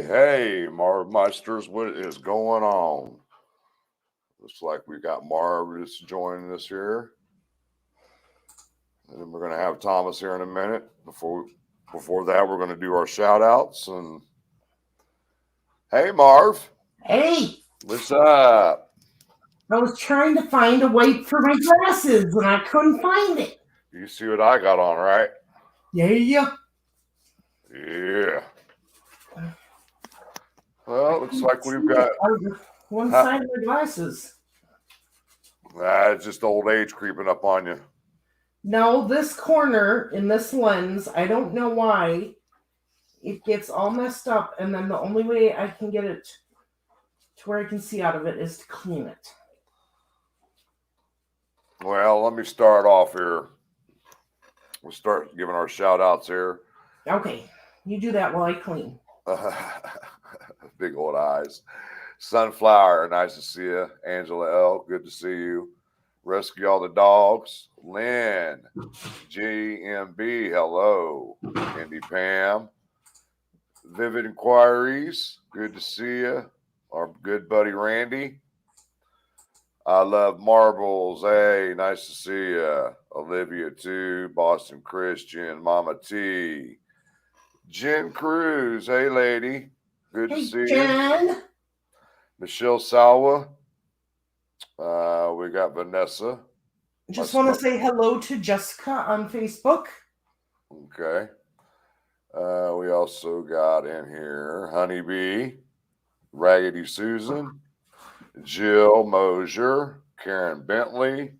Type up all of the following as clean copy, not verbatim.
Hey, Marv Meisters, what is going on? Looks like we got Marv just joining us here. And then we're going to have Thomas here in a minute. Before that, we're going to do our shout outs. And hey, Marv. Hey. What's up? I was trying to find a wipe for my glasses and I couldn't find it. You see what I got on, right? Yeah. Well, looks like we've got one side of my glasses. It's just old age creeping up on you. No, this corner in this lens, I don't know why it gets all messed up, and then the only way I can get it to where I can see out of it is to clean it. Well, let me start off here. We'll start giving our shout outs here. Okay, you do that while I clean. Big old eyes. Sunflower, nice to see you. Angela L, good to see you. Rescue all the dogs. Lynn, GMB, hello. Indy Pam. Vivid Inquiries, good to see you. Our good buddy Randy. I love marbles. Hey, nice to see you. Olivia too. Boston Christian. Mama T. Jen Cruz. Hey, lady. Good to see Jen. you. Michelle Salwa. We got Vanessa. Just want to say hello to Jessica on Facebook. Okay. We also got in here Honeybee, Raggedy Susan, Jill Mosier, Karen Bentley.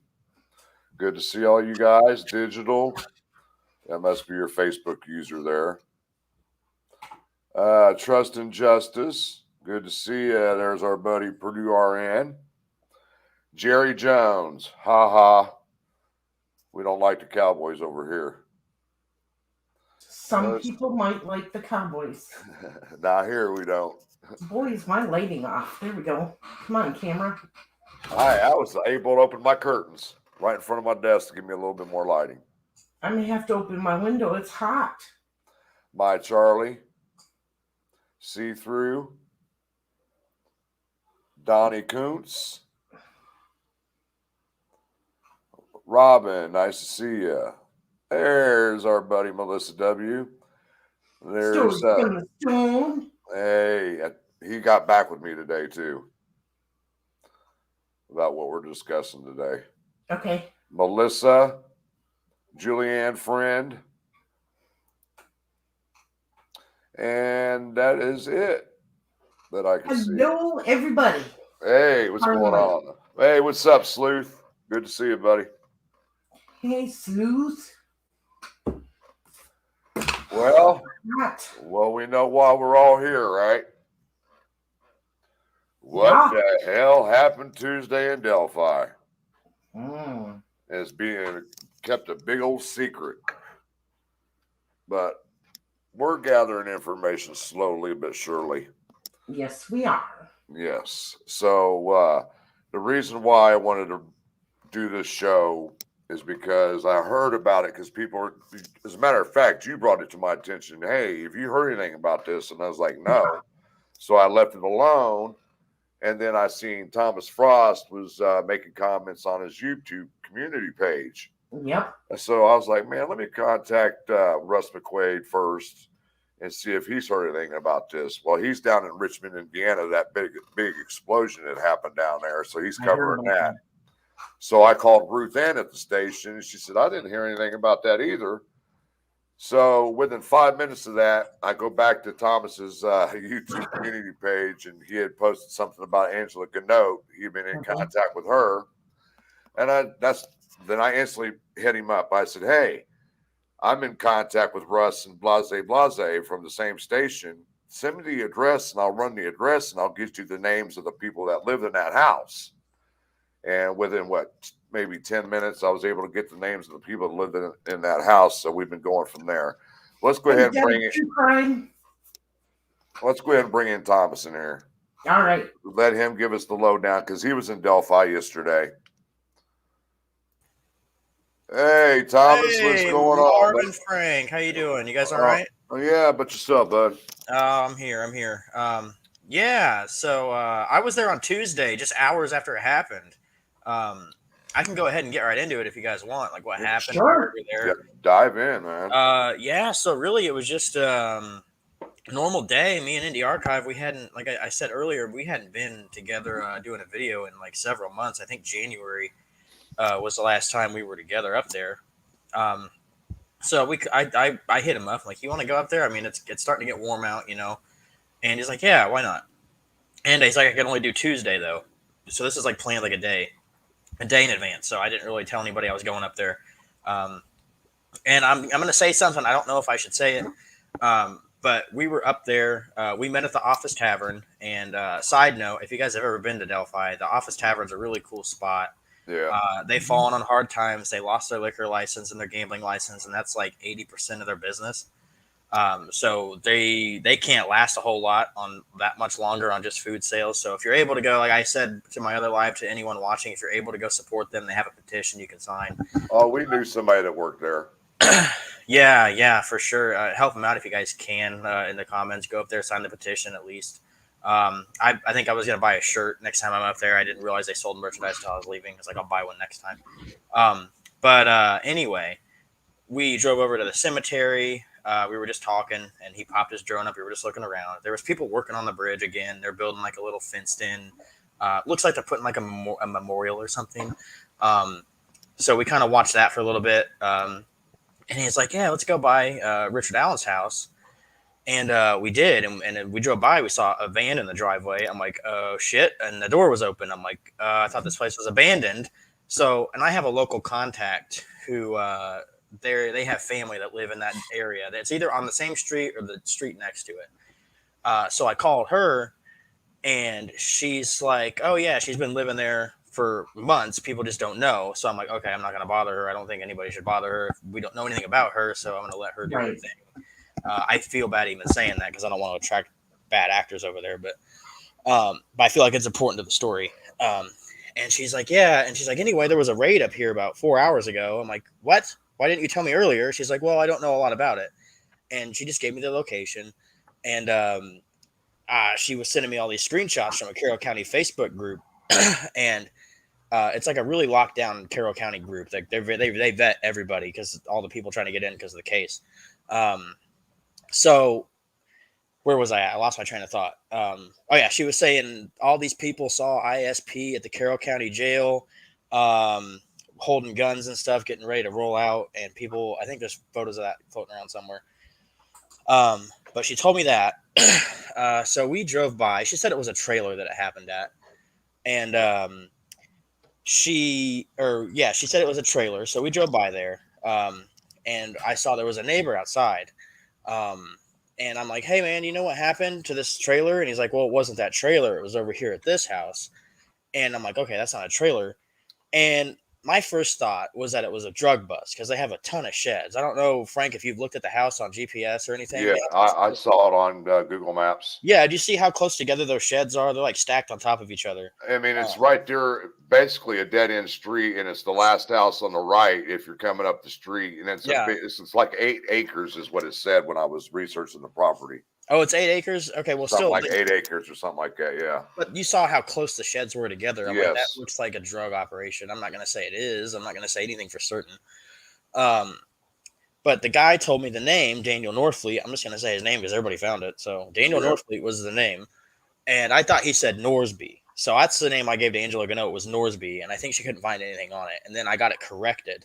Good to see all you guys. Digital. That must be your Facebook user there. Trust and Justice. Good to see you. There's our buddy Purdue RN. Jerry Jones. We don't like the Cowboys over here. Some people might like the Cowboys. Not here, we don't. Boy, is my lighting off. There we go. Come on, camera. I was able to open my curtains right in front of my desk to give me a little bit more lighting. I may have to open my window. It's hot. My Charlie. See-through. Donnie Kuntz. Robin, nice to see you. There's our buddy Melissa W. There's hey, he got back with me today too about what we're discussing today. Okay. Melissa, Julianne Friend, and that is it that I can see. Hello, everybody. Hey, what's going on? Hey, what's up, Sleuth? Good to see you, buddy. Hey, Sleuth. Well, we know why we're all here, right? What the hell happened Tuesday in Delphi? It's being kept a big old secret. But we're gathering information slowly but surely. Yes, we are. Yes. So the reason why I wanted to do this show is because I heard about it because people are, as a matter of fact, you brought it to my attention. Hey, have you heard anything about this? And I was like, no. So I left it alone. And then I seen Thomas Frost was making comments on his YouTube community page. Yep. So I was like, man, let me contact Russ McQuaid first and see if he's heard anything about this. Well, he's down in Richmond, Indiana. That big explosion that happened down there. So he's covering that. So I called Ruth Ann at the station, and she said, I didn't hear anything about that either. So within 5 minutes of that, I go back to Thomas's YouTube community page, and he had posted something about Angela Ganote. He'd been in contact with her. And then I instantly hit him up. I said, hey, I'm in contact with Russ and Blase from the same station. Send me the address, and I'll run the address, and I'll get you the names of the people that lived in that house. And within maybe 10 minutes, I was able to get the names of the people that lived in that house. So we've been going from there. Let's go ahead and bring it. Let's go ahead and bring in Thomas in here. All right. Let him give us the lowdown because he was in Delphi yesterday. Hey, Thomas, what's going on? Marvin, Frank, how you doing? You guys all right? Yeah, but yourself, bud. I'm here. Yeah, so I was there on Tuesday, just hours after it happened. I can go ahead and get right into it if you guys want, like what happened. Sure. Yeah, dive in, man. Yeah, so really it was just a normal day. Me and Indie Archive, we hadn't, like I said earlier, we hadn't been together doing a video in like several months. I think January was the last time we were together up there. So I hit him up, like, you want to go up there? I mean, it's starting to get warm out, you know. And he's like, yeah, why not? And he's like, I can only do Tuesday though. So this is like planned like a day in advance. So I didn't really tell anybody I was going up there. And I'm going to say something. I don't know if I should say it. But we were up there. We met at the Office Tavern. And side note, if you guys have ever been to Delphi, the Office Tavern's a really cool spot. Yeah. They've fallen on hard times. They lost their liquor license and their gambling license, and that's like 80% of their business. So they can't last a whole lot on that much longer on just food sales. So if you're able to go, like I said to my other live, to anyone watching, if you're able to go support them, they have a petition you can sign. Oh, we knew somebody that worked there. Yeah, for sure. Help them out if you guys can. In the comments, go up there, sign the petition at least. I think I was going to buy a shirt next time I'm up there. I didn't realize they sold merchandise until I was leaving. I was like, I'll buy one next time. But anyway, we drove over to the cemetery. We were just talking, and he popped his drone up. We were just looking around. There was people working on the bridge again. They're building like a little fenced in. Looks like they're putting like a memorial or something. So we kind of watched that for a little bit. And he's like, yeah, let's go by Richard Allen's house. And we did, and we drove by. We saw a van in the driveway. I'm like, oh, shit. And the door was open. I'm like, I thought this place was abandoned. So, and I have a local contact who they have family that live in that area. That's either on the same street or the street next to it. So I called her, and she's like, oh, yeah, she's been living there for months. People just don't know. So I'm like, okay, I'm not going to bother her. I don't think anybody should bother her. We don't know anything about her, so I'm going to let her do her thing. I feel bad even saying that because I don't want to attract bad actors over there, but I feel like it's important to the story. And she's like, yeah. And she's like, anyway, there was a raid up here about 4 hours ago. I'm like, what? Why didn't you tell me earlier? She's like, well, I don't know a lot about it. And she just gave me the location. And she was sending me all these screenshots from a Carroll County Facebook group. And it's like a really locked down Carroll County group. Like they vet everybody because all the people trying to get in because of the case. So where was I at? I lost my train of thought. Oh yeah, she was saying all these people saw ISP at the Carroll County jail, holding guns and stuff, getting ready to roll out, and people. I think there's photos of that floating around somewhere. But she told me that. So we drove by. She said it was a trailer that it happened at, and she said it was a trailer. So we drove by there, and I saw there was a neighbor outside. And I'm like, hey man, you know what happened to this trailer? And he's like, well, it wasn't that trailer. It was over here at this house. And I'm like, okay, that's not a trailer. And my first thought was that it was a drug bust because they have a ton of sheds. I don't know, Frank, if you've looked at the house on GPS or anything. Yeah, I saw it on Google Maps. Yeah, do you see how close together those sheds are? They're like stacked on top of each other. I mean, it's right there, basically a dead end street, and it's the last house on the right if you're coming up the street. And it's like 8 acres is what it said when I was researching the property. Oh, it's 8 acres? Okay, well, something like 8 acres or something like that, yeah. But you saw how close the sheds were together. I'm yes. like, that looks like a drug operation. I'm not going to say it is. I'm not going to say anything for certain. But the guy told me the name, Daniel Northfleet. I'm just going to say his name because everybody found it. So Daniel Northfleet was the name. And I thought he said Norsby. So that's the name I gave to Angela Gano. It was Norsby, and I think she couldn't find anything on it. And then I got it corrected.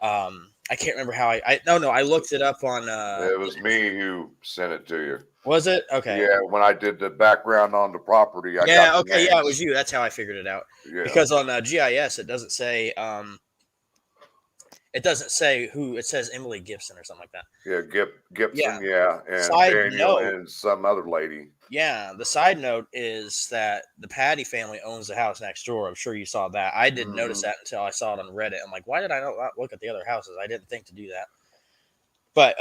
I can't remember how I looked it up on. It was me who sent it to you. Was it? Okay. Yeah, when I did the background on the property, I Yeah. got the Okay. Yeah, it names. was you. That's how I figured it out. Yeah. Because on GIS it doesn't say. It doesn't say who. It says Emily Gibson or something like that. Yeah, Gibson, yeah, and Side Daniel note. and some other lady. Yeah, the side note is that the Patty family owns the house next door. I'm sure you saw that. I didn't notice that until I saw it on Reddit. I'm like, why did I not look at the other houses? I didn't think to do that. But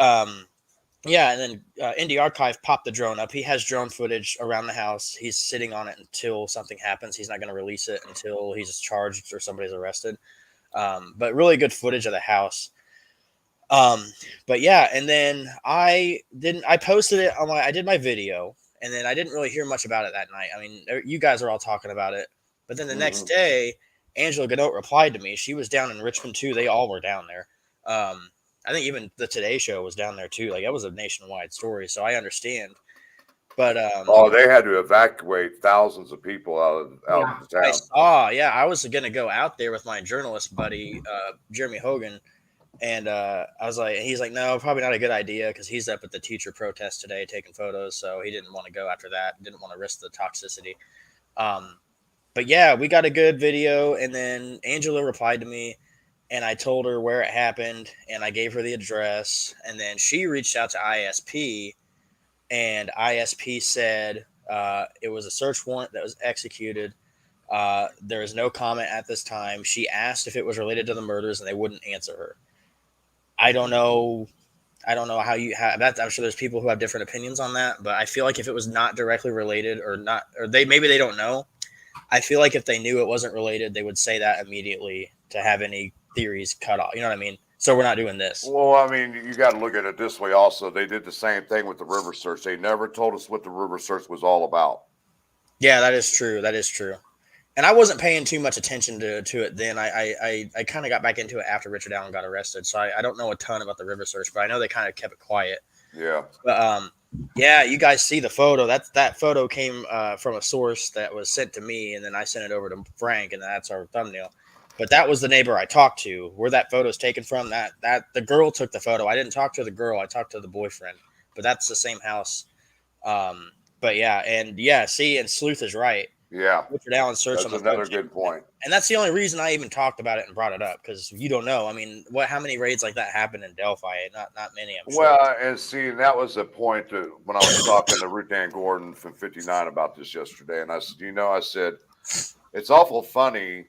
yeah, and then Indie Archive popped the drone up. He has drone footage around the house. He's sitting on it until something happens. He's not going to release it until he's charged or somebody's arrested. But really good footage of the house. But yeah, and then I posted it on I did my video, and then I didn't really hear much about it that night. I mean, you guys are all talking about it, but then the next day, Angela Godot replied to me. She was down in Richmond too. They all were down there. I think even the Today Show was down there too. Like, that was a nationwide story, so I understand. But they had to evacuate thousands of people out of the town. I was gonna go out there with my journalist buddy, Jeremy Hogan. And I was like, he's like, no, probably not a good idea, because he's up at the teacher protest today taking photos. So he didn't want to go after that. Didn't want to risk the toxicity. But yeah, we got a good video. And then Angela replied to me, and I told her where it happened, and I gave her the address. And then she reached out to ISP, and ISP said it was a search warrant that was executed. There is no comment at this time. She asked if it was related to the murders, and they wouldn't answer her. I don't know how you have that. I'm sure there's people who have different opinions on that, but I feel like if it was not directly related maybe they don't know. I feel like if they knew it wasn't related, they would say that immediately to have any theories cut off. You know what I mean? So we're not doing this. Well, I mean, you got to look at it this way also. They did the same thing with the river search. They never told us what the river search was all about. Yeah, that is true. That is true. And I wasn't paying too much attention to it then. I kind of got back into it after Richard Allen got arrested. So I don't know a ton about the river search, but I know they kind of kept it quiet. Yeah. But yeah, you guys see the photo. That photo came from a source that was sent to me, and then I sent it over to Frank, and that's our thumbnail. But that was the neighbor I talked to. Where that photo is taken from, that the girl took the photo. I didn't talk to the girl. I talked to the boyfriend. But that's the same house. But yeah, and Sleuth is right. Yeah, Richard Allen search that's on the another good point. And that's the only reason I even talked about it and brought it up, because you don't know. I mean, how many raids like that happen in Delphi? Not many, I'm sure. Well, and see, that was a point when I was talking to Ruth Ann Gordon from 59 about this yesterday, and I said, it's awful funny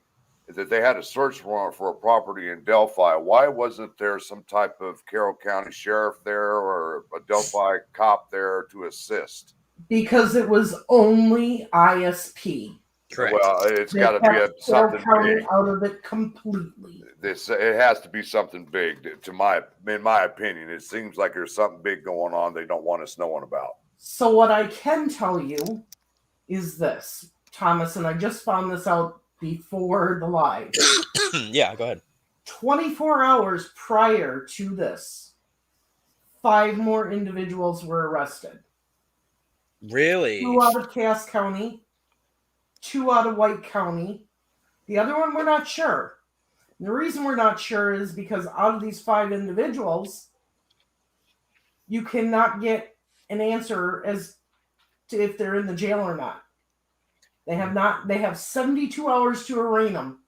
that they had a search warrant for a property in Delphi. Why wasn't there some type of Carroll County sheriff there or a Delphi cop there to assist? Because it was only ISP. Correct. Well, it's got to be something big. Out of it completely. It has to be something big. In my opinion, it seems like there's something big going on they don't want us knowing about. So what I can tell you is this, Thomas, and I just found this out before the live. Yeah, go ahead. 24 hours prior to this, 5 more individuals were arrested. Really? 2 out of Cass County, 2 out of White County. The other one, we're not sure. The reason we're not sure is because out of these 5 individuals, you cannot get an answer as to if they're in the jail or not. They have 72 hours to arraign them.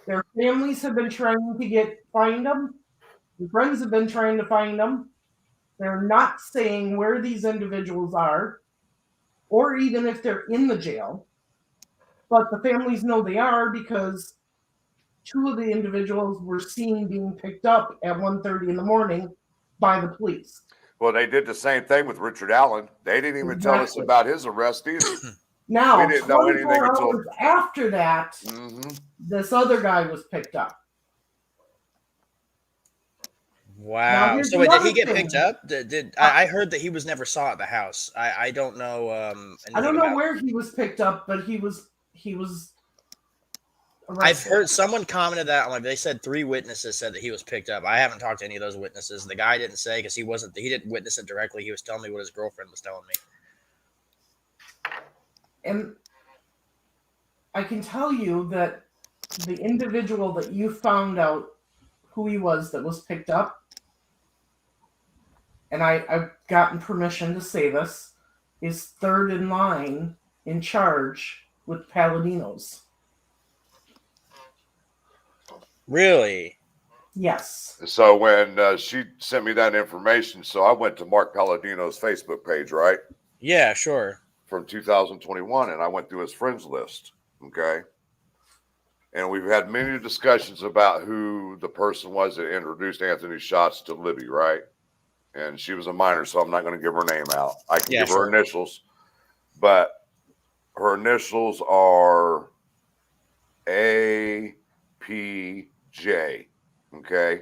Their families have been trying to find them. Their friends have been trying to find them. They're not saying where these individuals are, or even if they're in the jail. But the families know they are because 2 of the individuals were seen being picked up at 1:30 in the morning by the police. Well, they did the same thing with Richard Allen. They didn't even tell us about his arrest either. Now, we didn't know anything hours after that, this other guy was picked up. Wow. So wait, did he get picked up? I heard that he was never saw at the house. I don't know. I don't know where he was picked up, but he was arrested. I've heard someone commented that, like, they said 3 witnesses said that he was picked up. I haven't talked to any of those witnesses. The guy didn't say, because he didn't witness it directly. He was telling me what his girlfriend was telling me. And I can tell you that the individual that you found out who he was that was picked up, and I've gotten permission to say this, is third in line in charge with Paladinos. Really? Yes. So when she sent me that information, so I went to Mark Palladino's Facebook page, right? Yeah, sure. From 2021, and I went through his friends list. Okay. And we've had many discussions about who the person was that introduced Anthony Shots to Libby, right? And she was a minor, so I'm not going to give her name out. I can give her initials, but her initials are APJ. Okay.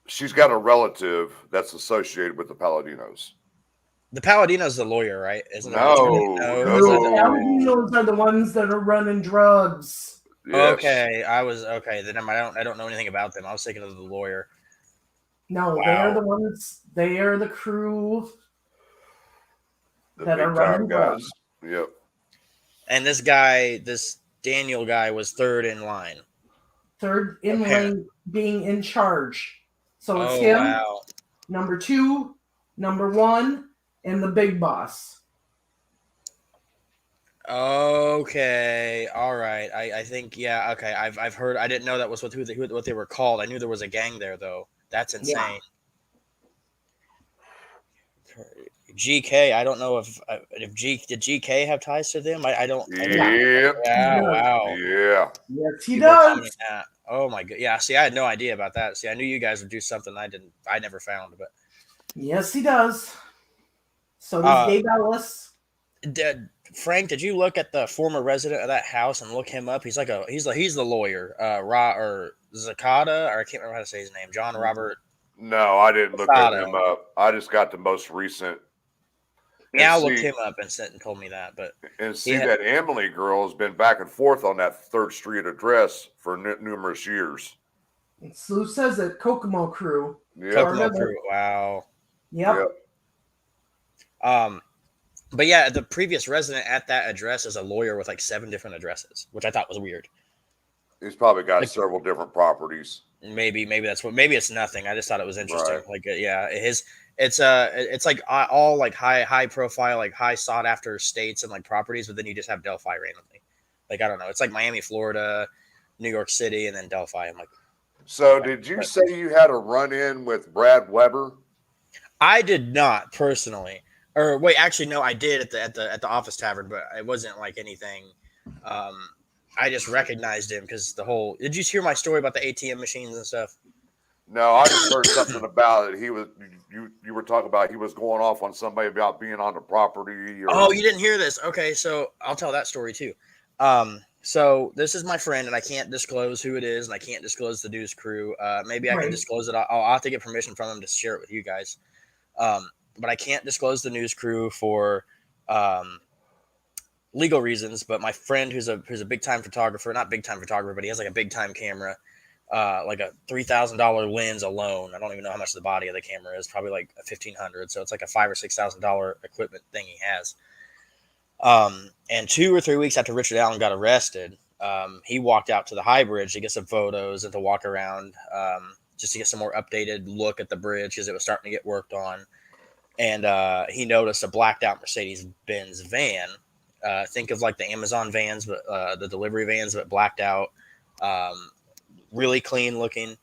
She's got a relative that's associated with the Palladinos. The Palladino's the lawyer, right? Isn't No, The Paladinos are the ones that are running drugs. Yes. Okay, then I don't know anything about them. I was thinking of the lawyer. No, Wow. they are the ones. They are the crew that are running drugs. Yep. And this guy, this Daniel guy, was third in line. Third in line, being in charge. So it's him, wow. number 2, number 1, and the big boss. Okay, all right. I think okay. I've heard. I didn't know that was what they were called. I knew there was a gang there though. That's insane. Yeah. GK. I don't know if did GK have ties to them. I don't. Yeah. Wow. Yeah. Yes, he does. Oh my god. Yeah. See, I had no idea about that. See, I knew you guys would do something I never found, but yes, he does. So does Gabe Ellis. Frank, did you look at the former resident of that house and look him up? He's the lawyer, or Zakata, or I can't remember how to say his name. John Robert. No, I didn't look him up. I just got the most recent. Yeah, I looked him up and told me that, but that Emily girl has been back and forth on that 3rd Street address for numerous years. Lou says it. Kokomo crew. Yep. Kokomo crew. Wow. Yep. But yeah, the previous resident at that address is a lawyer with like 7 different addresses, which I thought was weird. He's probably got several different properties. Maybe that's what. Maybe it's nothing. I just thought it was interesting. Right. Like, it's like all like high profile, like high sought after states and like properties, but then you just have Delphi randomly. Like, I don't know. It's like Miami, Florida, New York City, and then Delphi. I'm like, so did you say you had a run in with Brad Weber? I did not personally. Or wait, actually, no, I did at the Office Tavern, but it wasn't like anything. I just recognized him because the whole. Did you hear my story about the ATM machines and stuff? No, I just heard something about it. You were talking about he was going off on somebody about being on the property. Oh, you didn't hear this? Okay, so I'll tell that story too. So this is my friend, and I can't disclose who it is, and I can't disclose the news crew. Maybe I can disclose it. I'll have to get permission from him to share it with you guys. But I can't disclose the news crew for legal reasons. But my friend, who's a big time photographer, not big time photographer, but he has like a big time camera, like a $3,000 lens alone. I don't even know how much the body of the camera is. Probably like $1,500. So it's like a $5,000 or $6,000 equipment thing he has. And 2 or 3 weeks after Richard Allen got arrested, he walked out to the High Bridge to get some photos and to walk around, just to get some more updated look at the bridge because it was starting to get worked on. And he noticed a blacked out Mercedes-Benz van. Think of like the Amazon vans, but the delivery vans, but blacked out, really clean looking.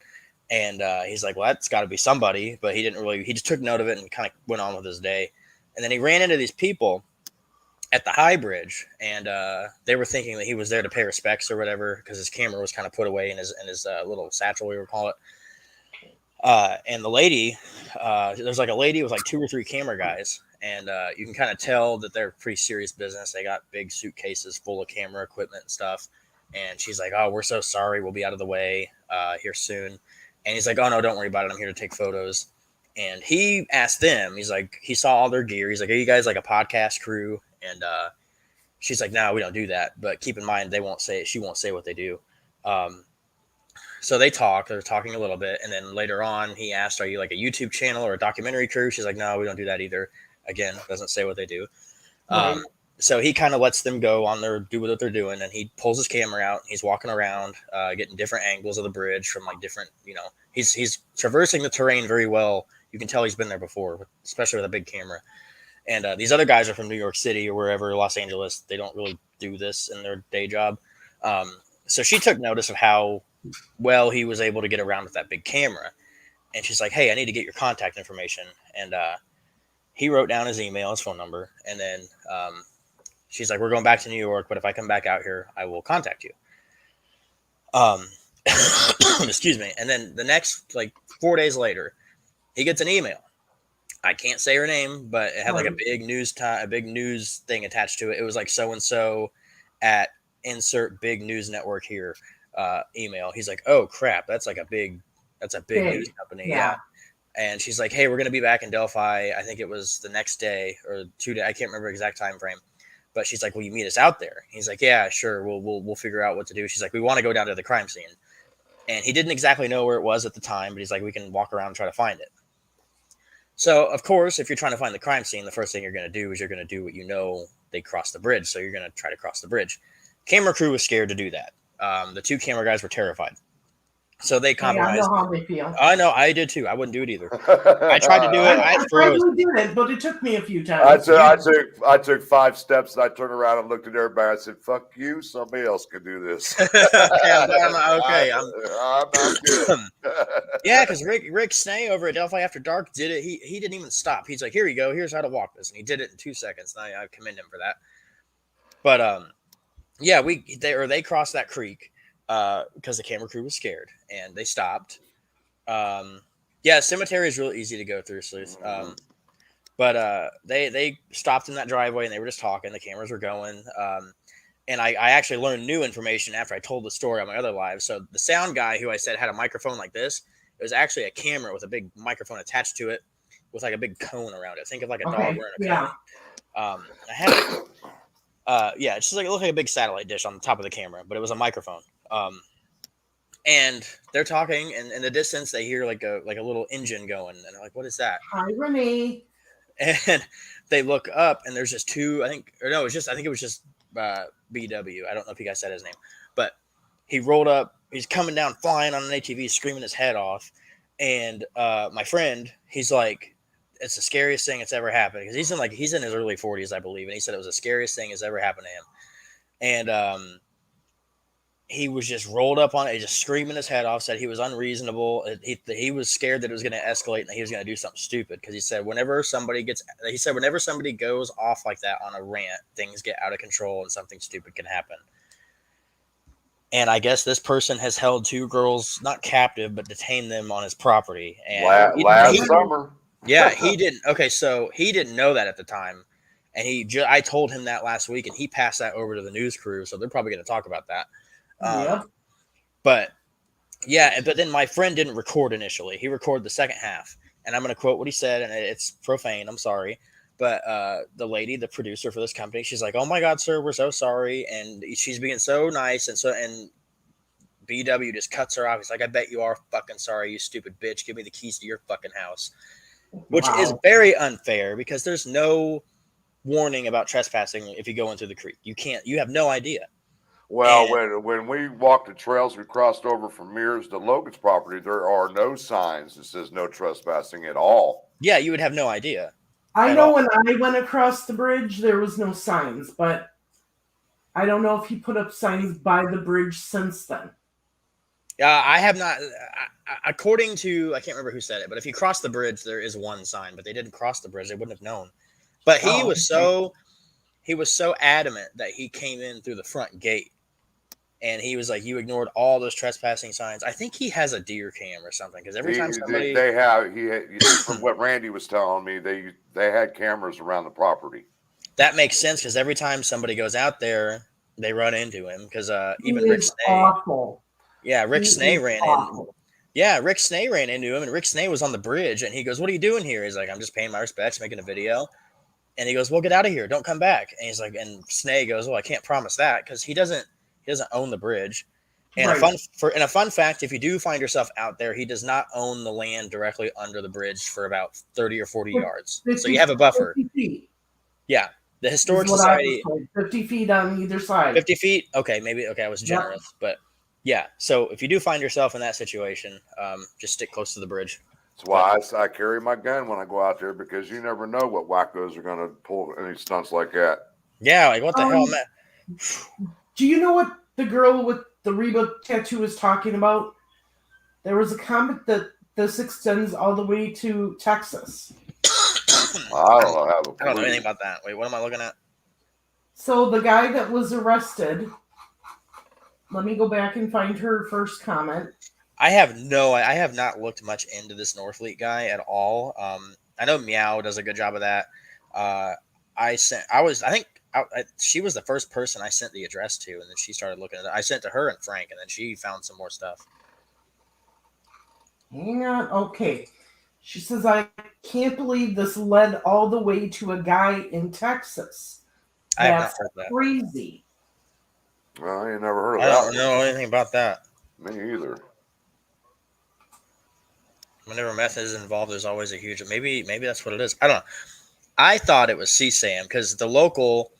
And he's like, well, that's got to be somebody. But he just took note of it and kind of went on with his day. And then he ran into these people at the High Bridge, and they were thinking that he was there to pay respects or whatever because his camera was kind of put away in his little satchel, we would call it. And the lady, there's like a lady with like 2 or 3 camera guys, and you can kind of tell that they're pretty serious business. They got big suitcases full of camera equipment and stuff. And she's like, oh, we're so sorry. We'll be out of the way here soon. And he's like, oh, no, don't worry about it. I'm here to take photos. And he asked them, he's like, he saw all their gear. He's like, are you guys like a podcast crew? And she's like, no, we don't do that. But keep in mind, she won't say what they do. So they're talking a little bit. And then later on, he asked, are you like a YouTube channel or a documentary crew? She's like, no, we don't do that either. Again, doesn't say what they do. Right. So he kind of lets them go on their do what they're doing, and he pulls his camera out. He's walking around, getting different angles of the bridge from like different, he's traversing the terrain very well. You can tell he's been there before, especially with a big camera. And these other guys are from New York City or wherever, Los Angeles. They don't really do this in their day job. So she took notice of how well he was able to get around with that big camera. And she's like, hey, I need to get your contact information. And he wrote down his email, his phone number. And then she's like, we're going back to New York, but if I come back out here, I will contact you. Excuse me. And then the next, like 4 days later, he gets an email. I can't say her name, but it had like a big news thing attached to it. It was like so-and-so at insert big news network here email. He's like, oh crap, that's a big news company. Yeah. And she's like, hey, we're going to be back in Delphi. I think it was the next day or 2 days. I can't remember exact time frame, but she's like, will you meet us out there? He's like, yeah, sure. We'll figure out what to do. She's like, we want to go down to the crime scene. And he didn't exactly know where it was at the time, but he's like, we can walk around and try to find it. So, of course, if you're trying to find the crime scene, the first thing you're going to do is you're going to do what they crossed the bridge. So you're going to try to cross the bridge. Camera crew was scared to do that. The 2 camera guys were terrified. So they compromised. I know how they feel. I know, I did too. I wouldn't do it either. I tried to do it. I probably did it, but it took me a few times. I took 5 steps and I turned around and looked at everybody. I said, "Fuck you! Somebody else can do this." Okay, I'm not good. Yeah, because Rick Snay over at Delphi After Dark did it. He didn't even stop. He's like, "Here you go. Here's how to walk this," and he did it in 2 seconds. And I commend him for that. But yeah, they crossed that creek because the camera crew was scared and they stopped. Yeah, cemetery is really easy to go through, Sleuth. But they stopped in that driveway and they were just talking. The cameras were going. And I actually learned new information after I told the story on my other live. So the sound guy who I said had a microphone like this, it was actually a camera with a big microphone attached to it with like a big cone around it. Think of like a dog wearing a cone. I had it. Yeah, it's just like it looked like a big satellite dish on the top of the camera, but it was a microphone. And they're talking, and in the distance they hear like a little engine going, and they're like, "What is that?" Hi, Renee. And they look up, and there's just 2. I think it was just BW. I don't know if you guys said his name, but he rolled up. He's coming down, flying on an ATV, screaming his head off. And my friend, he's like, "It's the scariest thing that's ever happened," because he's in his early 40s, I believe, and he said it was the scariest thing that's ever happened to him. And he was just rolled up on it, just screaming his head off, said he was unreasonable. He was scared that it was going to escalate and that he was going to do something stupid, because he said whenever somebody goes off like that on a rant, things get out of control and something stupid can happen. And I guess this person has held 2 girls, not captive, but detained them on his property. And last summer. Yeah, he didn't. Okay, so he didn't know that at the time. And I told him that last week, and he passed that over to the news crew. So they're probably going to talk about that. But yeah, but then my friend didn't record initially. He recorded the second half, and I'm going to quote what he said, and it's profane. I'm sorry. But the lady, the producer for this company, she's like, "Oh my God, sir, we're so sorry." And she's being so nice. And BW just cuts her off. He's like, "I bet you are fucking sorry, you stupid bitch. Give me the keys to your fucking house." Which is very unfair, because there's no warning about trespassing if you go into the creek. You have no idea. Well, when we walked the trails, we crossed over from Mears to Logan's property, there are no signs that says no trespassing at all. Yeah, you would have no idea. I know when I went across the bridge, there was no signs, but I don't know if he put up signs by the bridge since then. I have not. According to, I can't remember who said it, but if you cross the bridge, there is one sign, but they didn't cross the bridge. They wouldn't have known. But he was so adamant that he came in through the front gate. And he was like, "You ignored all those trespassing signs." I think he has a deer cam or something, because every time somebody from what Randy was telling me, they had cameras around the property. That makes sense, because every time somebody goes out there, they run into him. Because even Rick Snay, awful. Yeah, Rick Snay ran in. Yeah, Rick Snay ran into him, and Rick Snay was on the bridge, and he goes, "What are you doing here?" He's like, "I'm just paying my respects, making a video." And he goes, "Well, get out of here, don't come back." And he's like, and Snay goes, "Well, I can't promise that," because he doesn't own the bridge. And a fun fact, if you do find yourself out there, he does not own the land directly under the bridge for about 30 or 40 yards. So you have a buffer. 50 feet. Yeah. The Is Historic what I was Society, told. 50 feet on either side. 50 feet. Okay, maybe. Okay, I was Yep. generous, but yeah. So if you do find yourself in that situation, just stick close to the bridge. That's why I carry my gun when I go out there, because you never know what wackos are going to pull any stunts like that. Yeah, like what the hell, man? Do you know what the girl with the Reba tattoo is talking about? There was a comment that this extends all the way to Texas. I don't know. I don't know anything about that. Wait, what am I looking at? So the guy that was arrested, let me go back and find her first comment. I have not looked much into this Northfleet guy at all. I know Meow does a good job of that. She was the first person I sent the address to, and then she started looking at it. I sent to her and Frank, and then she found some more stuff. Hang on. Okay. She says, I can't believe this led all the way to a guy in Texas. I have not That's heard that. crazy. Well, I ain't never heard of I that. don't know anything about that. Me either. Whenever meth is involved, there's always a huge. Maybe that's what it is. I don't know. I thought it was CSAM because the local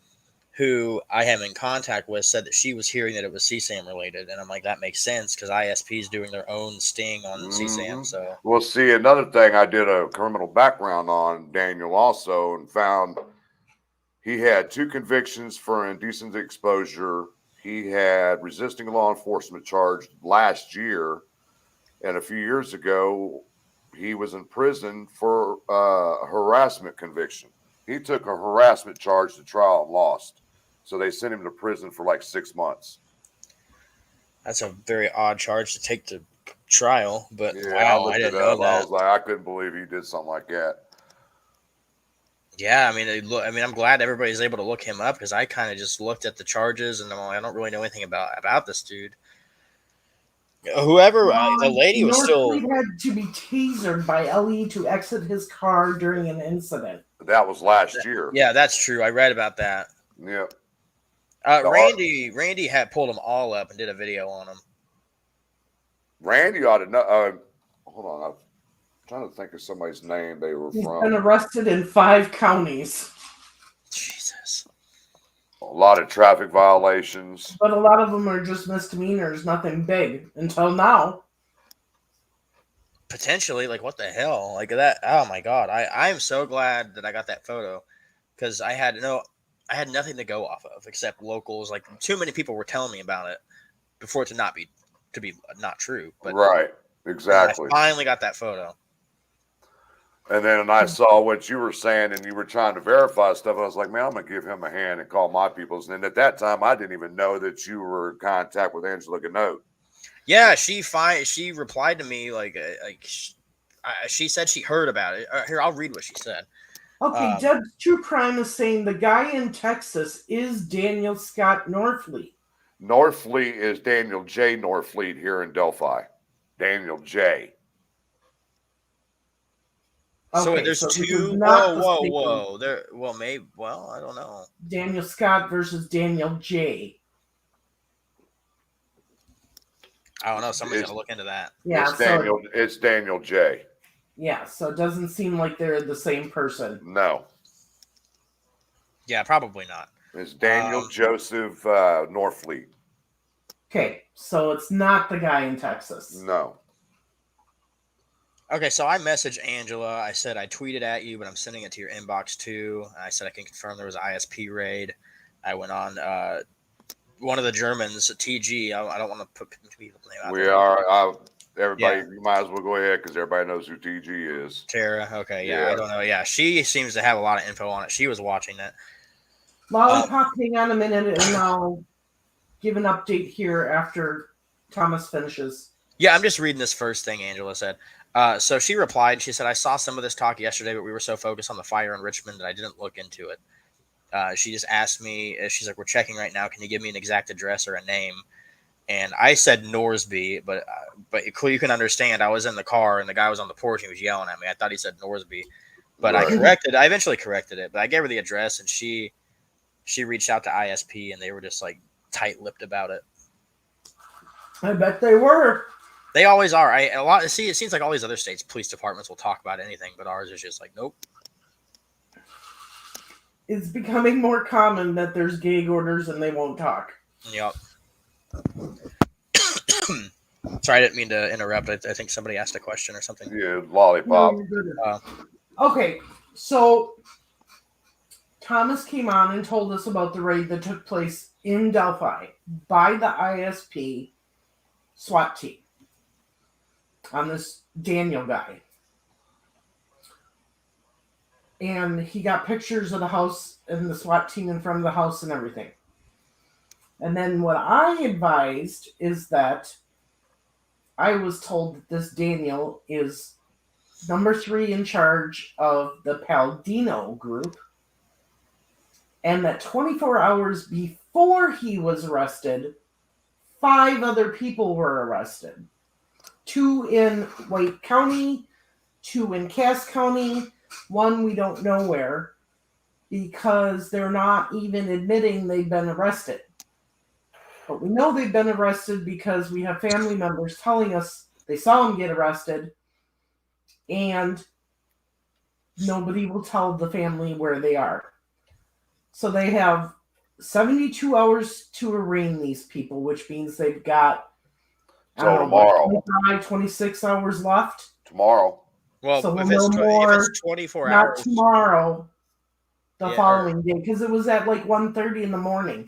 who I am in contact with said that she was hearing that it was CSAM related, and I'm like, that makes sense because ISP is doing their own sting on CSAM. So, well, see, another thing I did a criminal background on Daniel also, and found he had 2 convictions for indecent exposure. He had resisting law enforcement charged last year, and a few years ago, he was in prison for a harassment conviction. He took a harassment charge to trial and lost. So they sent him to prison for like 6 months. that's a very odd charge to take to trial, but Yeah, wow, I didn't know that. I was like, I couldn't believe he did something like that. Yeah, I mean, I'm glad everybody's able to look him up because I kind of just looked at the charges and I'm like, I don't really know anything about this dude. Whoever the lady was still. Northfleet had to be tasered by LE to exit his car during an incident. That was last year. Yeah, that's true. I read about that. Yeah. Randy had pulled them all up and did a video on them. Randy ought to know. Hold on, I'm trying to think of somebody's name they were He's from. been arrested in 5 counties. Jesus. A lot of traffic violations. But a lot of them are just misdemeanors, nothing big until now. Potentially, like what the hell? Like that. Oh my god. I am so glad that I got that photo because I had nothing to go off of except locals. Like too many people were telling me about it before it to be not true. But Right. Exactly. I finally got that photo. And then I saw what you were saying, and you were trying to verify stuff. I was like, man, I'm going to give him a hand and call my peoples. And at that time, I didn't even know that you were in contact with Angela Gannott. Yeah, she replied to me she said she heard about it. Here, I'll read what she said. Okay, Judge True Crime is saying the guy in Texas is Daniel Scott Northfleet. Northfleet is Daniel J. Northfleet here in Delphi. Daniel J. So Okay, there's so this two. is not Whoa. I don't know. Daniel Scott versus Daniel J. I don't know. Somebody's gonna look into that. Yeah, It's Daniel J. Yeah, so it doesn't seem like they're the same person. No. Yeah, probably not. It's Daniel Joseph Northfleet. Okay, so it's not the guy in Texas. No. Okay, so I messaged Angela. I said I tweeted at you, but I'm sending it to your inbox too. I said I can confirm there was an ISP raid. I went on one of the Germans, TG. I don't want to put people's name out there. Everybody, you might as well go ahead because everybody knows who TG is. Tara. Okay, yeah, I don't know. Yeah, she seems to have a lot of info on it. She was watching it. Lollipop, hang on a minute, and I'll give an update here after Thomas finishes. Yeah, I'm just reading this first thing Angela said. So she replied. She said, I saw some of this talk yesterday, but we were so focused on the fire in Richmond that I didn't look into it. She just asked me, she's like, we're checking right now. Can you give me an exact address or a name? And I said Norsby, but you can understand. I was in the car and the guy was on the porch. And he was yelling at me. I thought he said Norsby, but right. I eventually corrected it. But I gave her the address and she reached out to ISP and they were just like tight-lipped about it. I bet they were. They always are. It seems like all these other states' police departments will talk about anything, but ours is just like, nope. it's becoming more common that there's gag orders and they won't talk. Yep. Sorry, I didn't mean to interrupt. I think somebody asked a question or something. Yeah, lollipop. No, you're good. Okay, so Thomas came on and told us about the raid that took place in Delphi by the ISP SWAT team on this Daniel guy. And he got pictures of the house and the SWAT team in front of the house and everything. And then what I advised is that I was told that this Daniel is number 3 in charge of the Palladino group, and that 24 hours before he was arrested, 5 other people were arrested. 2 in White County, 2 in Cass County, 1 we don't know where, because they're not even admitting they've been arrested. But we know they've been arrested because we have family members telling us they saw him get arrested, and nobody will tell the family where they are. So they have 72 hours to arraign these people, which means they've got tomorrow, 25, 26 hours left. Tomorrow. Well, so if, we'll if it's 24 hours. Not tomorrow, the following day, because it was at like 1:30 in the morning,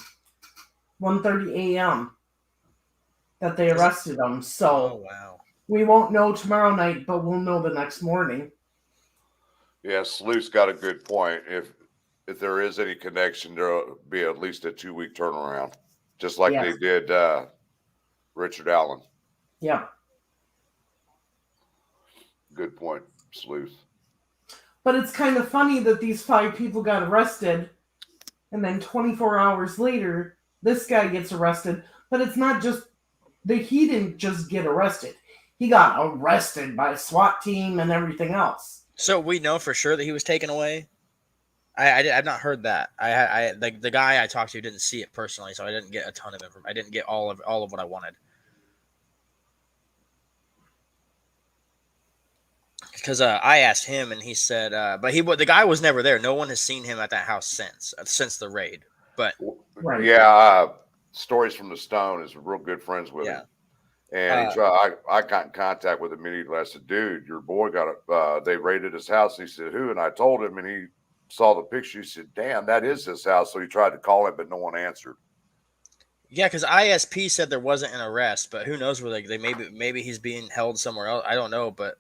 1:30 a.m. that they arrested them. So wow. We won't know tomorrow night, but we'll know the next morning. Yeah, Sleuth's got a good point. If there is any connection, there'll be at least a 2-week turnaround, just like they did Richard Allen. Yeah. Good point, Sleuth. But it's kind of funny that these 5 people got arrested, and then 24 hours later, this guy gets arrested. But it's not just that he didn't just get arrested. He got arrested by a SWAT team and everything else. So we know for sure that he was taken away? I've not heard that. The guy I talked to didn't see it personally, so I didn't get a ton of information. I didn't get all of what I wanted. Because I asked him, and he said, but the guy was never there. No one has seen him at that house since the raid. But right. Yeah, Stories from the Stone is real good friends with him. And I got in contact with him immediately. I said, dude, your boy they raided his house. And he said, who? And I told him, and he saw the picture. He said, damn, that is his house. So he tried to call it, but no one answered. Yeah, because ISP said there wasn't an arrest, but who knows where they maybe he's being held somewhere else. I don't know, but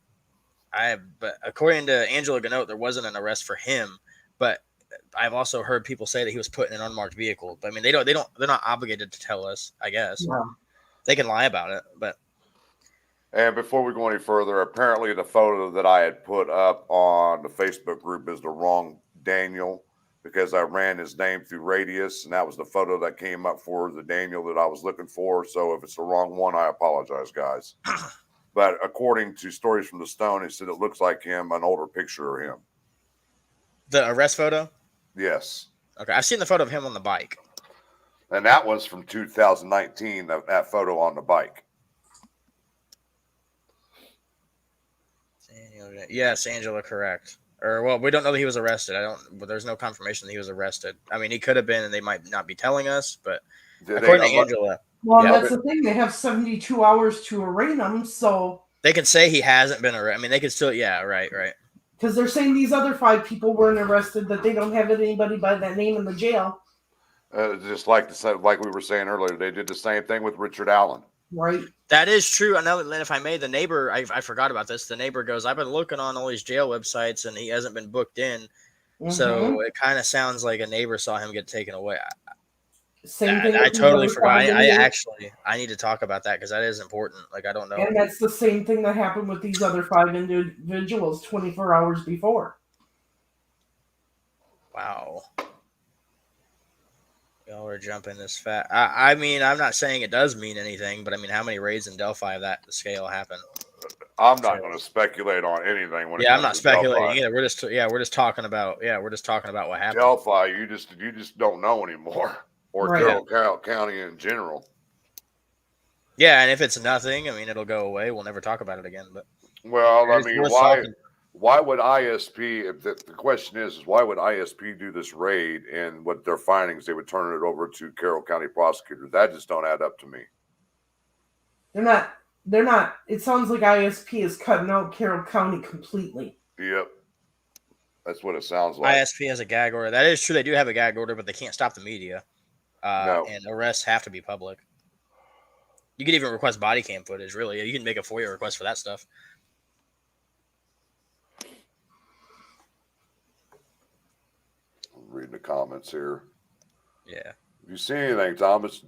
according to Angela Ganote, there wasn't an arrest for him. But I've also heard people say that he was put in an unmarked vehicle. But I mean, they're not obligated to tell us, I guess. Yeah. They can lie about it, but. And before we go any further, apparently the photo that I had put up on the Facebook group is the wrong Daniel, because I ran his name through Radius, and that was the photo that came up for the Daniel that I was looking for. So if it's the wrong one, I apologize, guys. But according to Stories from the Stone, it said it looks like him, an older picture of him. The arrest photo? Yes. Okay, I've seen the photo of him on the bike. And that was from 2019, that photo on the bike. Yes, Angela, correct. Or, well, we don't know that he was arrested. But there's no confirmation that he was arrested. I mean, he could have been, and they might not be telling us, but according to Angela. Well, that's the thing. They have 72 hours to arraign him, so. They can say he hasn't been arrested. I mean, they could still, right. Because they're saying these other 5 people weren't arrested, that they don't have anybody by that name in the jail. Just like we were saying earlier, they did the same thing with Richard Allen. Right. That is true. I know, if I may, the neighbor, I forgot about this. The neighbor goes, I've been looking on all these jail websites, and he hasn't been booked in. Mm-hmm. So it kind of sounds like a neighbor saw him get taken away. Same thing. I totally forgot. I need to talk about that because that is important. Like, I don't know. And that's the same thing that happened with these other 5 individuals 24 hours before. Wow. Y'all are jumping this fast. I mean, I'm not saying it does mean anything, but I mean, how many raids in Delphi of that scale happen? I'm not going to speculate on anything. I'm not speculating either. We're just talking about what happened. Delphi, you just don't know anymore. Or Carroll County in general. Yeah, and if it's nothing, I mean, it'll go away. We'll never talk about it again. But well, I mean, why would ISP? If the question is why would ISP do this raid? And what their findings, they would turn it over to Carroll County prosecutors. That just don't add up to me. They're not. It sounds like ISP is cutting out Carroll County completely. Yep, that's what it sounds like. ISP has a gag order. That is true. They do have a gag order, but they can't stop the media. No. And arrests have to be public. You can even request body cam footage. Really, you can make a FOIA request for that stuff. I'm reading the comments here. Yeah. If you see anything, Thomas,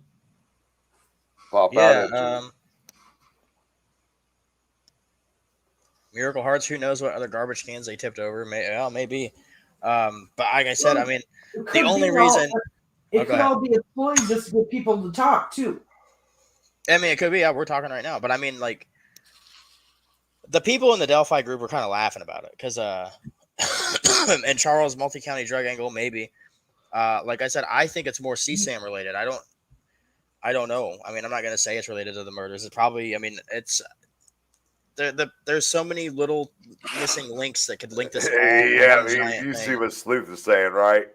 pop Yeah. out. Miracle Hearts. Who knows what other garbage cans they tipped over? Maybe. But like I said, I mean, the only reason it could all be employed just to get people to talk too. I mean, it could be. Yeah, we're talking right now, but I mean, like, the people in the Delphi group were kind of laughing about it because, and Charles multi-county drug angle, maybe. Like I said, I think it's more CSAM related. I don't know. I mean, I'm not gonna say it's related to the murders. It's probably. I mean, it's. There's so many little missing links that could link this. Yeah, you see what Sleuth is saying, right?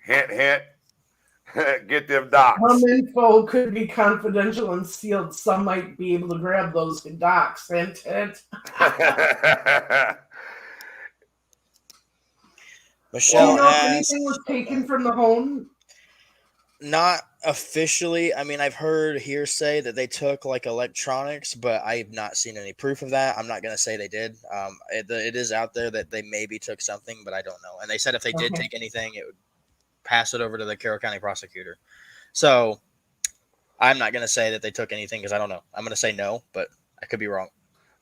Hint, hint. Get them docs. Some info could be confidential and sealed. Some might be able to grab those docs. Hint, hint. Michelle, do you know if anything was taken from the home? Not officially. I mean, I've heard hearsay that they took like electronics, but I've not seen any proof of that. I'm not going to say they did. It is out there that they maybe took something, but I don't know. And they said if they did take anything, it would pass it over to the Carroll County prosecutor. So I'm not going to say that they took anything because I don't know. I'm going to say no, but I could be wrong.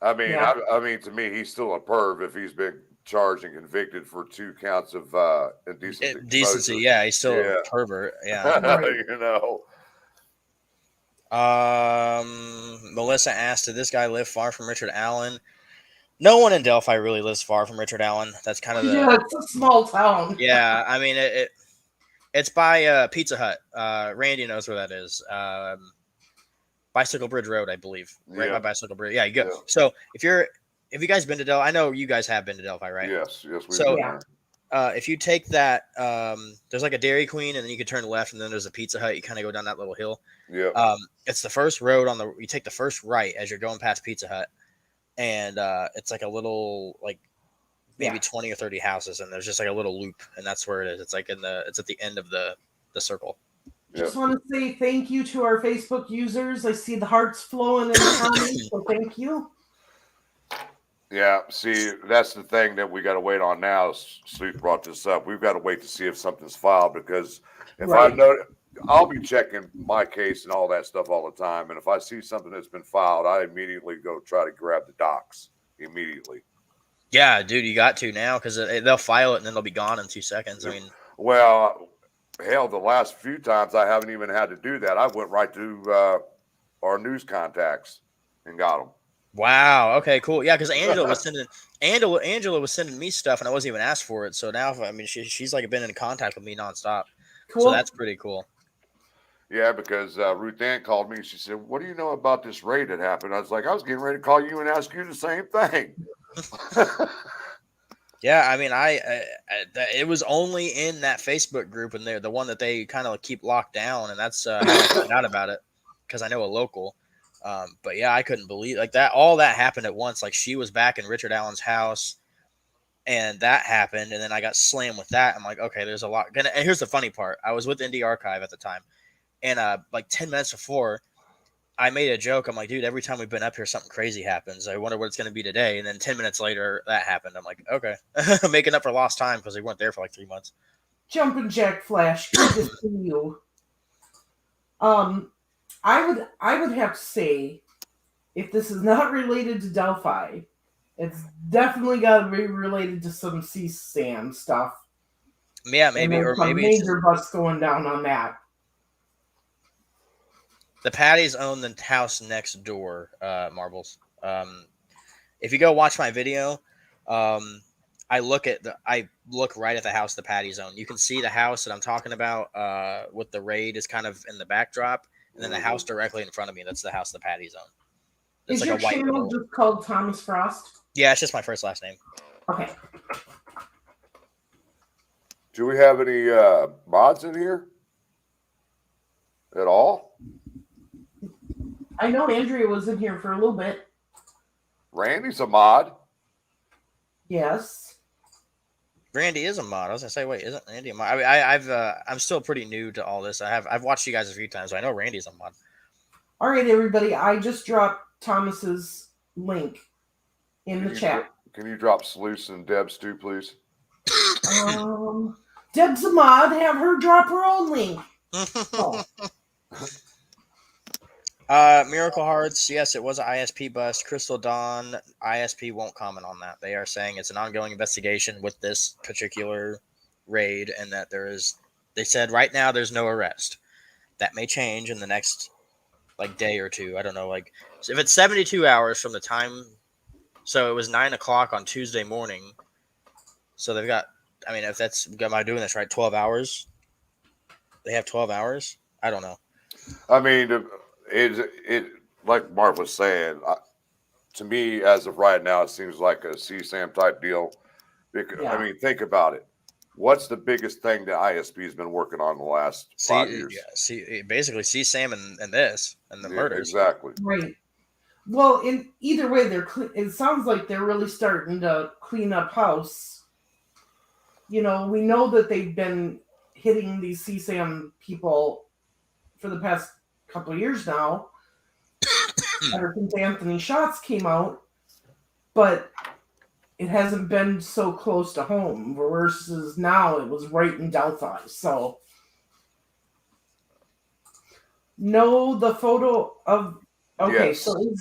I mean, I mean, to me, he's still a perv if he's been charged and convicted for 2 counts of indecency. Decency, yeah, he's still a pervert. Yeah, you know. Melissa asked, "Did this guy live far from Richard Allen?" No one in Delphi really lives far from Richard Allen. That's kind of it's a small town. Yeah, I mean it's by Pizza Hut. Randy knows where that is. Bicycle Bridge Road, I believe. Right by Bicycle Bridge. Yeah, you go. Yeah. So if you guys been to Delphi, I know you guys have been to Delphi, right? Yes. So if you take that, there's like a Dairy Queen, and then you can turn left, and then there's a Pizza Hut. You kind of go down that little hill. Yeah. It's the first road you take the first right as you're going past Pizza Hut, and it's like a little maybe 20 or 30 houses, and there's just like a little loop, and that's where it is. It's like it's at the end of the circle. Just want to say thank you to our Facebook users. I see the hearts flowing in the comments, so thank you. Yeah, see, that's the thing that we got to wait on now. Sleuth brought this up. We've got to wait to see if something's filed, because if I know, I'll be checking my case and all that stuff all the time. And if I see something that's been filed, I immediately go try to grab the docs immediately. Yeah, dude, you got to now, because they'll file it and then they'll be gone in 2 seconds. I mean, well, hell, the last few times I haven't even had to do that. I went right to our news contacts and got them. Wow. Okay. Cool. Yeah, because Angela was sending me stuff, and I wasn't even asked for it. So now, I mean, she's like been in contact with me nonstop. Cool. So that's pretty cool. Yeah, because Ruth Ann called me. She said, "What do you know about this raid that happened?" I was like, "I was getting ready to call you and ask you the same thing." Yeah, I mean, it was only in that Facebook group, and they're the one that they kind of keep locked down, and that's how I found out about it, because I know a local. But yeah, I couldn't believe that all that happened at once. Like, she was back in Richard Allen's house, and that happened, and then I got slammed with that. I'm like, okay, there's a lot. And here's the funny part: I was with Indie Archive at the time, and like 10 minutes before, I made a joke. I'm like, dude, every time we've been up here, something crazy happens. I wonder what it's going to be today. And then 10 minutes later, that happened. I'm like, okay, making up for lost time because we weren't there for like 3 months. Jumping Jack Flash, good to see you. I would have to say, if this is not related to Delphi, it's definitely got to be related to some CSAM stuff. Yeah, maybe, or maybe major bust going down on that. The Patties own the house next door, Marbles. If you go watch my video, I look right at the house the Patties own. You can see the house that I'm talking about with the raid is kind of in the backdrop, and then the house directly in front of me, that's the house the Patties own. It's is like your channel just called Thomas Frost? Yeah, it's just my first last name. Okay. Do we have any mods in here at all? I know Andrea was in here for a little bit. Randy's a mod. Yes. Randy is a mod. I was gonna say, wait, isn't Randy a mod? I mean, I'm still pretty new to all this. I've watched you guys a few times, so I know Randy's a mod. All right, everybody. I just dropped Thomas's link in the chat. Can you drop Sluice and Deb's too, please? Deb's a mod. Have her drop her own link. Oh. Miracle Hearts, yes, it was an ISP bust. Crystal Dawn, ISP won't comment on that. They are saying it's an ongoing investigation with this particular raid, and that they said right now there's no arrest. That may change in the next day or two. I don't know. So if it's 72 hours from the time, so it was 9 o'clock on Tuesday morning. So they've got, I mean, if that's, am I doing this right? 12 hours? They have 12 hours? I don't know. I mean, it like Mark was saying, to me, as of right now, it seems like a CSAM type deal. Because, I mean, think about it. What's the biggest thing that ISP has been working on in the last 5 years? Basically CSAM and this and the murders. Exactly. Right. Well, in either way, it sounds like they're really starting to clean up house. You know, we know that they've been hitting these CSAM people for the past couple of years now, ever since Anthony Shots came out, but it hasn't been so close to home versus now it was right in Delphi. So, no, the photo of so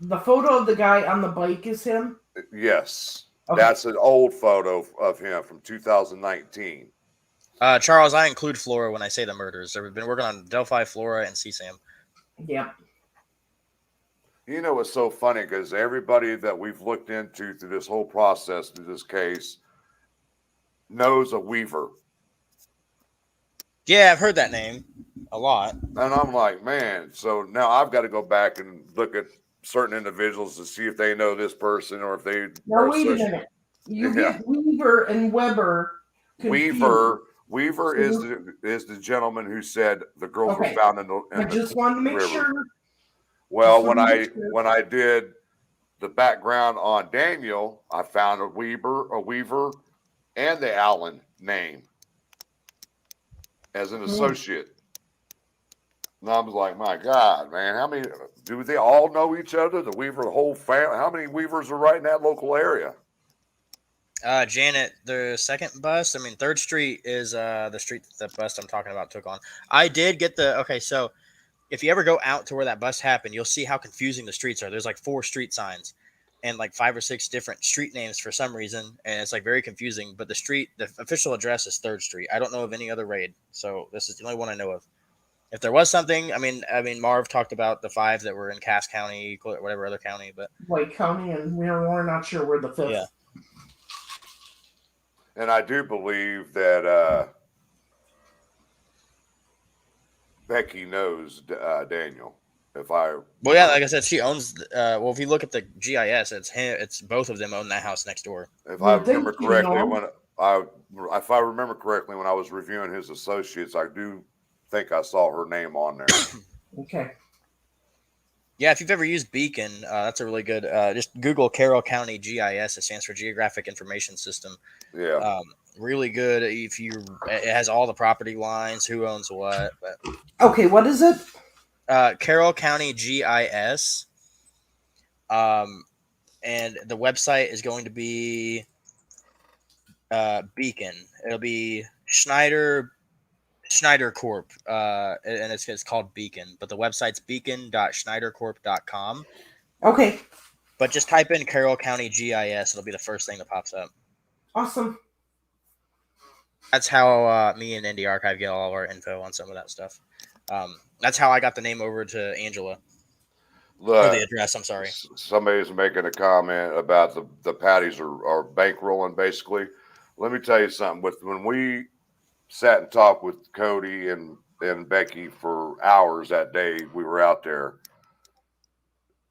the photo of the guy on the bike is him? Yes. Okay. That's an old photo of him from 2019. Charles, I include Flora when I say the murders. We've been working on Delphi, Flora, and CSAM. Yep. You know, it's so funny because everybody that we've looked into through this whole process, through this case, knows a Weaver. Yeah, I've heard that name a lot. And I'm like, man, so now I've got to go back and look at certain individuals to see if they know this person or if they. Now, wait a minute. You get Weaver and Weber confused. Weaver is the gentleman who said the girls were found in the I just wanted to make sure. Well, when I did the background on Daniel, I found a Weaver, and the Allen name as an associate. And I was like, my God, man, how many do they all know each other? The Weaver, the whole family. How many Weavers are right in that local area? Janet, the second bust, 3rd Street is the street that the bust I'm talking about took on. I did get so if you ever go out to where that bust happened, you'll see how confusing the streets are. There's 4 street signs and 5 or 6 different street names for some reason, and it's very confusing. But the official address is 3rd Street. I don't know of any other raid, so this is the only one I know of. If there was something, I mean, Marv talked about the 5 that were in Cass County, whatever other county, but White County, and we're not sure where the 5th. Yeah. And I do believe that Becky knows Daniel. Like I said, she owns. If you look at the GIS, it's him. It's both of them own that house next door. If I remember correctly, if I remember correctly, when I was reviewing his associates, I do think I saw her name on there. Okay. Yeah, if you've ever used Beacon, that's a really good. Just Google Carroll County GIS. It stands for Geographic Information System. Yeah. Really good. It has all the property lines, who owns what. But okay, what is it? Carroll County GIS. And the website is going to be Beacon. It'll be Schneider Corp, and it's called Beacon, but the website's beacon.schneidercorp.com. Okay. But just type in Carroll County GIS. It'll be the first thing that pops up. Awesome. That's how me and Indie Archive get all of our info on some of that stuff. That's how I got the name over to Angela. Or the address, I'm sorry. Somebody's making a comment about the patties are bankrolling, basically. Let me tell you something. When we sat and talked with Cody and Becky for hours that day we were out there,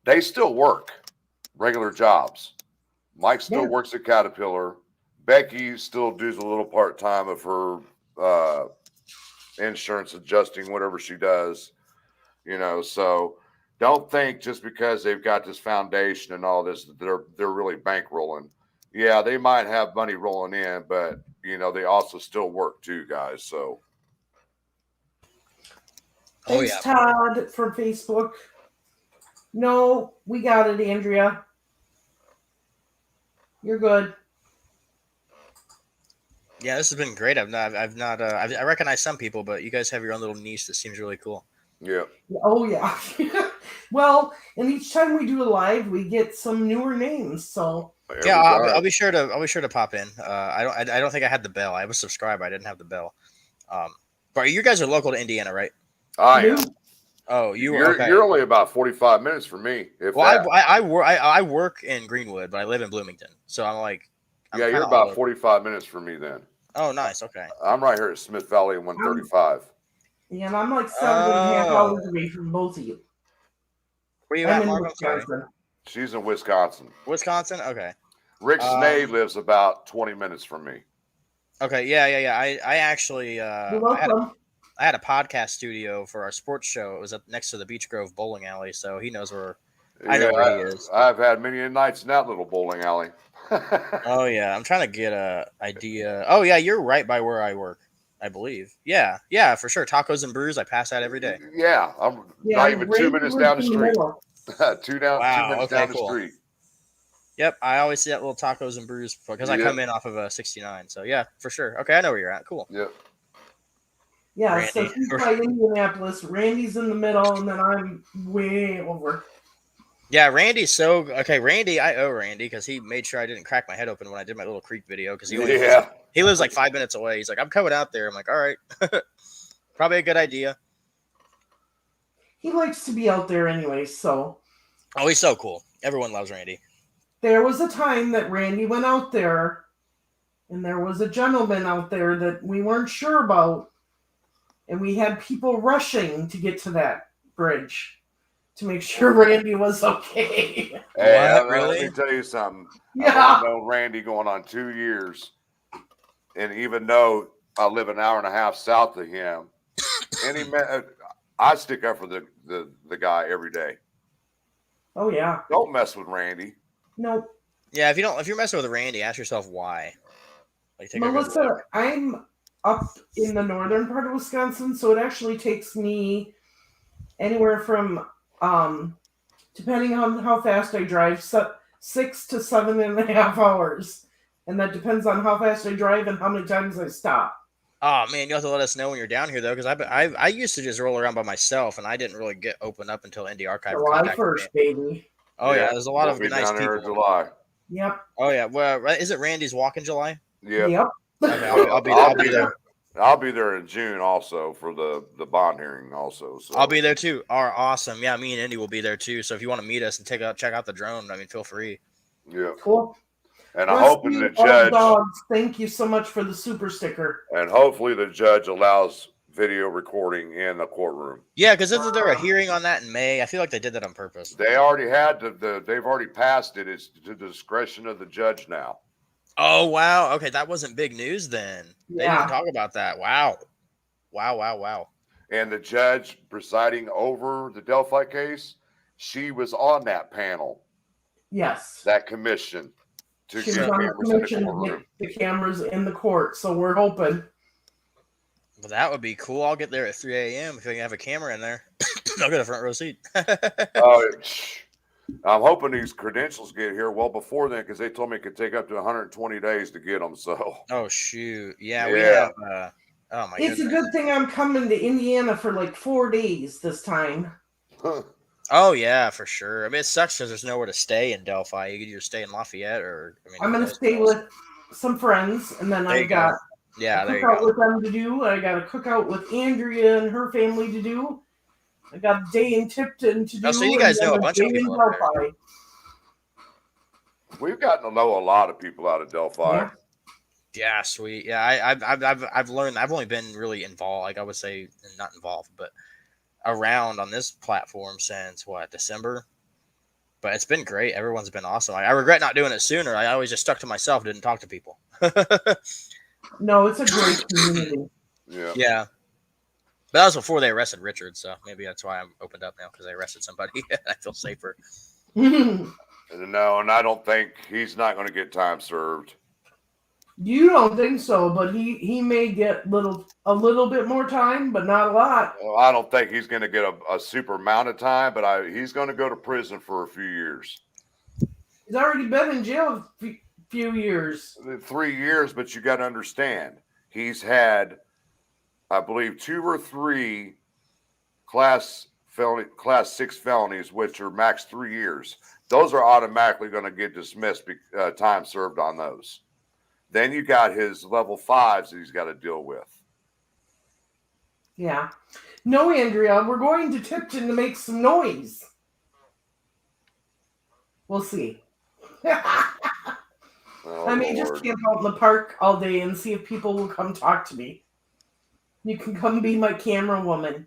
they still work regular jobs. Mike still Yeah. works at Caterpillar. Becky still does a little part time of her insurance adjusting, whatever she does. So don't think just because they've got this foundation and all this, they're really bankrolling. Yeah, they might have money rolling in, but they also still work too, guys. So Thanks, Todd, from Facebook. No, we got it, Andrea. You're good. Yeah, this has been great. I recognize some people, but you guys have your own little niche that seems really cool. yeah. Oh yeah. Well, and each time we do a live, we get some newer names. So yeah, I'll be sure to pop in. I don't think I had the bell. I was subscribed. I didn't have the bell. But you guys are local to Indiana, right? I am. Oh, you're okay. You're only about 45 minutes from me. I work in Greenwood, but I live in Bloomington, so you're about 45 minutes from me then. Oh, nice. Okay. I'm right here at Smith Valley 135. Yeah, and I'm like 7.5 hours away from both of you. Where you I'm at, in Wisconsin? She's in Wisconsin. Wisconsin? Okay. Rick Snade lives about 20 minutes from me. Okay, yeah. I actually You're welcome. I had a podcast studio for our sports show. It was up next to the Beach Grove bowling alley, so he knows where. I know where he is. I've had many nights in that little bowling alley. Oh yeah, I'm trying to get a idea. Oh yeah, you're right by where I work, I believe. Yeah, for sure. Tacos and Brews. I pass that every day. Yeah, I'm not even 2 minutes down the street. 2 minutes down the street. Yep, I always see that little Tacos and Brews because I come in off of 69. So yeah, for sure. Okay, I know where you're at. Cool. Yep. Yeah, Randy. So he's by Indianapolis. Randy's in the middle, and then I'm way over. Yeah, Randy's Randy, I owe Randy because he made sure I didn't crack my head open when I did my little creek video because he lives like 5 minutes away. He's like, I'm coming out there. I'm like, all right, probably a good idea. He likes to be out there anyway, so. Oh, he's so cool. Everyone loves Randy. There was a time that Randy went out there, and there was a gentleman out there that we weren't sure about, and we had people rushing to get to that bridge to make sure Randy was okay. Hey, let me tell you something. Yeah. I've known Randy going on 2 years, and even though I live an hour and a half south of him, I stick up for the guy every day. Oh yeah. Don't mess with Randy. Nope. Yeah, if you're messing with Randy, ask yourself why. Melissa, I'm up in the northern part of Wisconsin, so it actually takes me anywhere from depending on how fast I drive, 6 to 7.5 hours. And that depends on how fast I drive and how many times I stop. Oh man, you have to let us know when you're down here though, because I used to just roll around by myself, and I didn't really get opened up until Indie Archive. July 1st, baby. Oh yeah, there's a lot of nice people. In July. Yep. Oh yeah, well, is it Randy's Walk in July? Yeah. Yep. Okay, I'll be there. I'll be there in June also for the bond hearing also. So I'll be there too. Awesome. Yeah, me and Indy will be there too. So if you want to meet us and check out the drone, feel free. Yeah. Cool. And I'm hoping the judge. Dogs, thank you so much for the super sticker. And hopefully the judge allows video recording in the courtroom. Yeah, because isn't there a hearing on that in May? I feel like they did that on purpose. They already had they've already passed it. It's to the discretion of the judge now. Oh wow. Okay, that wasn't big news then. Yeah. They didn't talk about that. Wow. And the judge presiding over the Delphi case, she was on that panel. Yes. That commission. She was on the commission to get the cameras in the court, so we're hoping. Well, that would be cool. I'll get there at 3 a.m. if I can have a camera in there. I'll get a front row seat. I'm hoping these credentials get here well before then because they told me it could take up to 120 days to get them. So. Oh shoot! Yeah. We have. Oh my. It's a good thing I'm coming to Indiana for like 4 days this time. Oh yeah, for sure. I mean, it sucks because there's nowhere to stay in Delphi. You could either stay in Lafayette or. I'm gonna stay with some friends, and then I got a cookout with them to do. I got a cookout with Andrea and her family to do. I got a day in Tipton to do. Oh, so you guys know a bunch of people up there. We've gotten to know a lot of people out of Delphi. Yeah, sweet. Yeah, I've learned. I've only been really involved. Like I would say, not involved, but around on this platform since December. But it's been great. Everyone's been awesome. I regret not doing it sooner. I always just stuck to myself, didn't talk to people. No, it's a great community. Yeah. Yeah. But that was before they arrested Richard, so maybe that's why I'm opened up now, because they arrested somebody. I feel safer. No, and I don't think he's not going to get time served. You don't think so, but he may get a little bit more time, but not a lot. Well, I don't think he's going to get a super amount of time, but he's going to go to prison for a few years. He's already been in jail a few years. 3 years, but you got to understand, he's had, I believe, 2 or 3 class 6 felonies, which are max 3 years. Those are automatically going to get dismissed, time served on those. Then you got his level 5s that he's got to deal with. Yeah. No, Andrea, we're going to Tipton to make some noise. We'll see. Oh, I may just camp out in the park all day and see if people will come talk to me. You can come be my camera woman.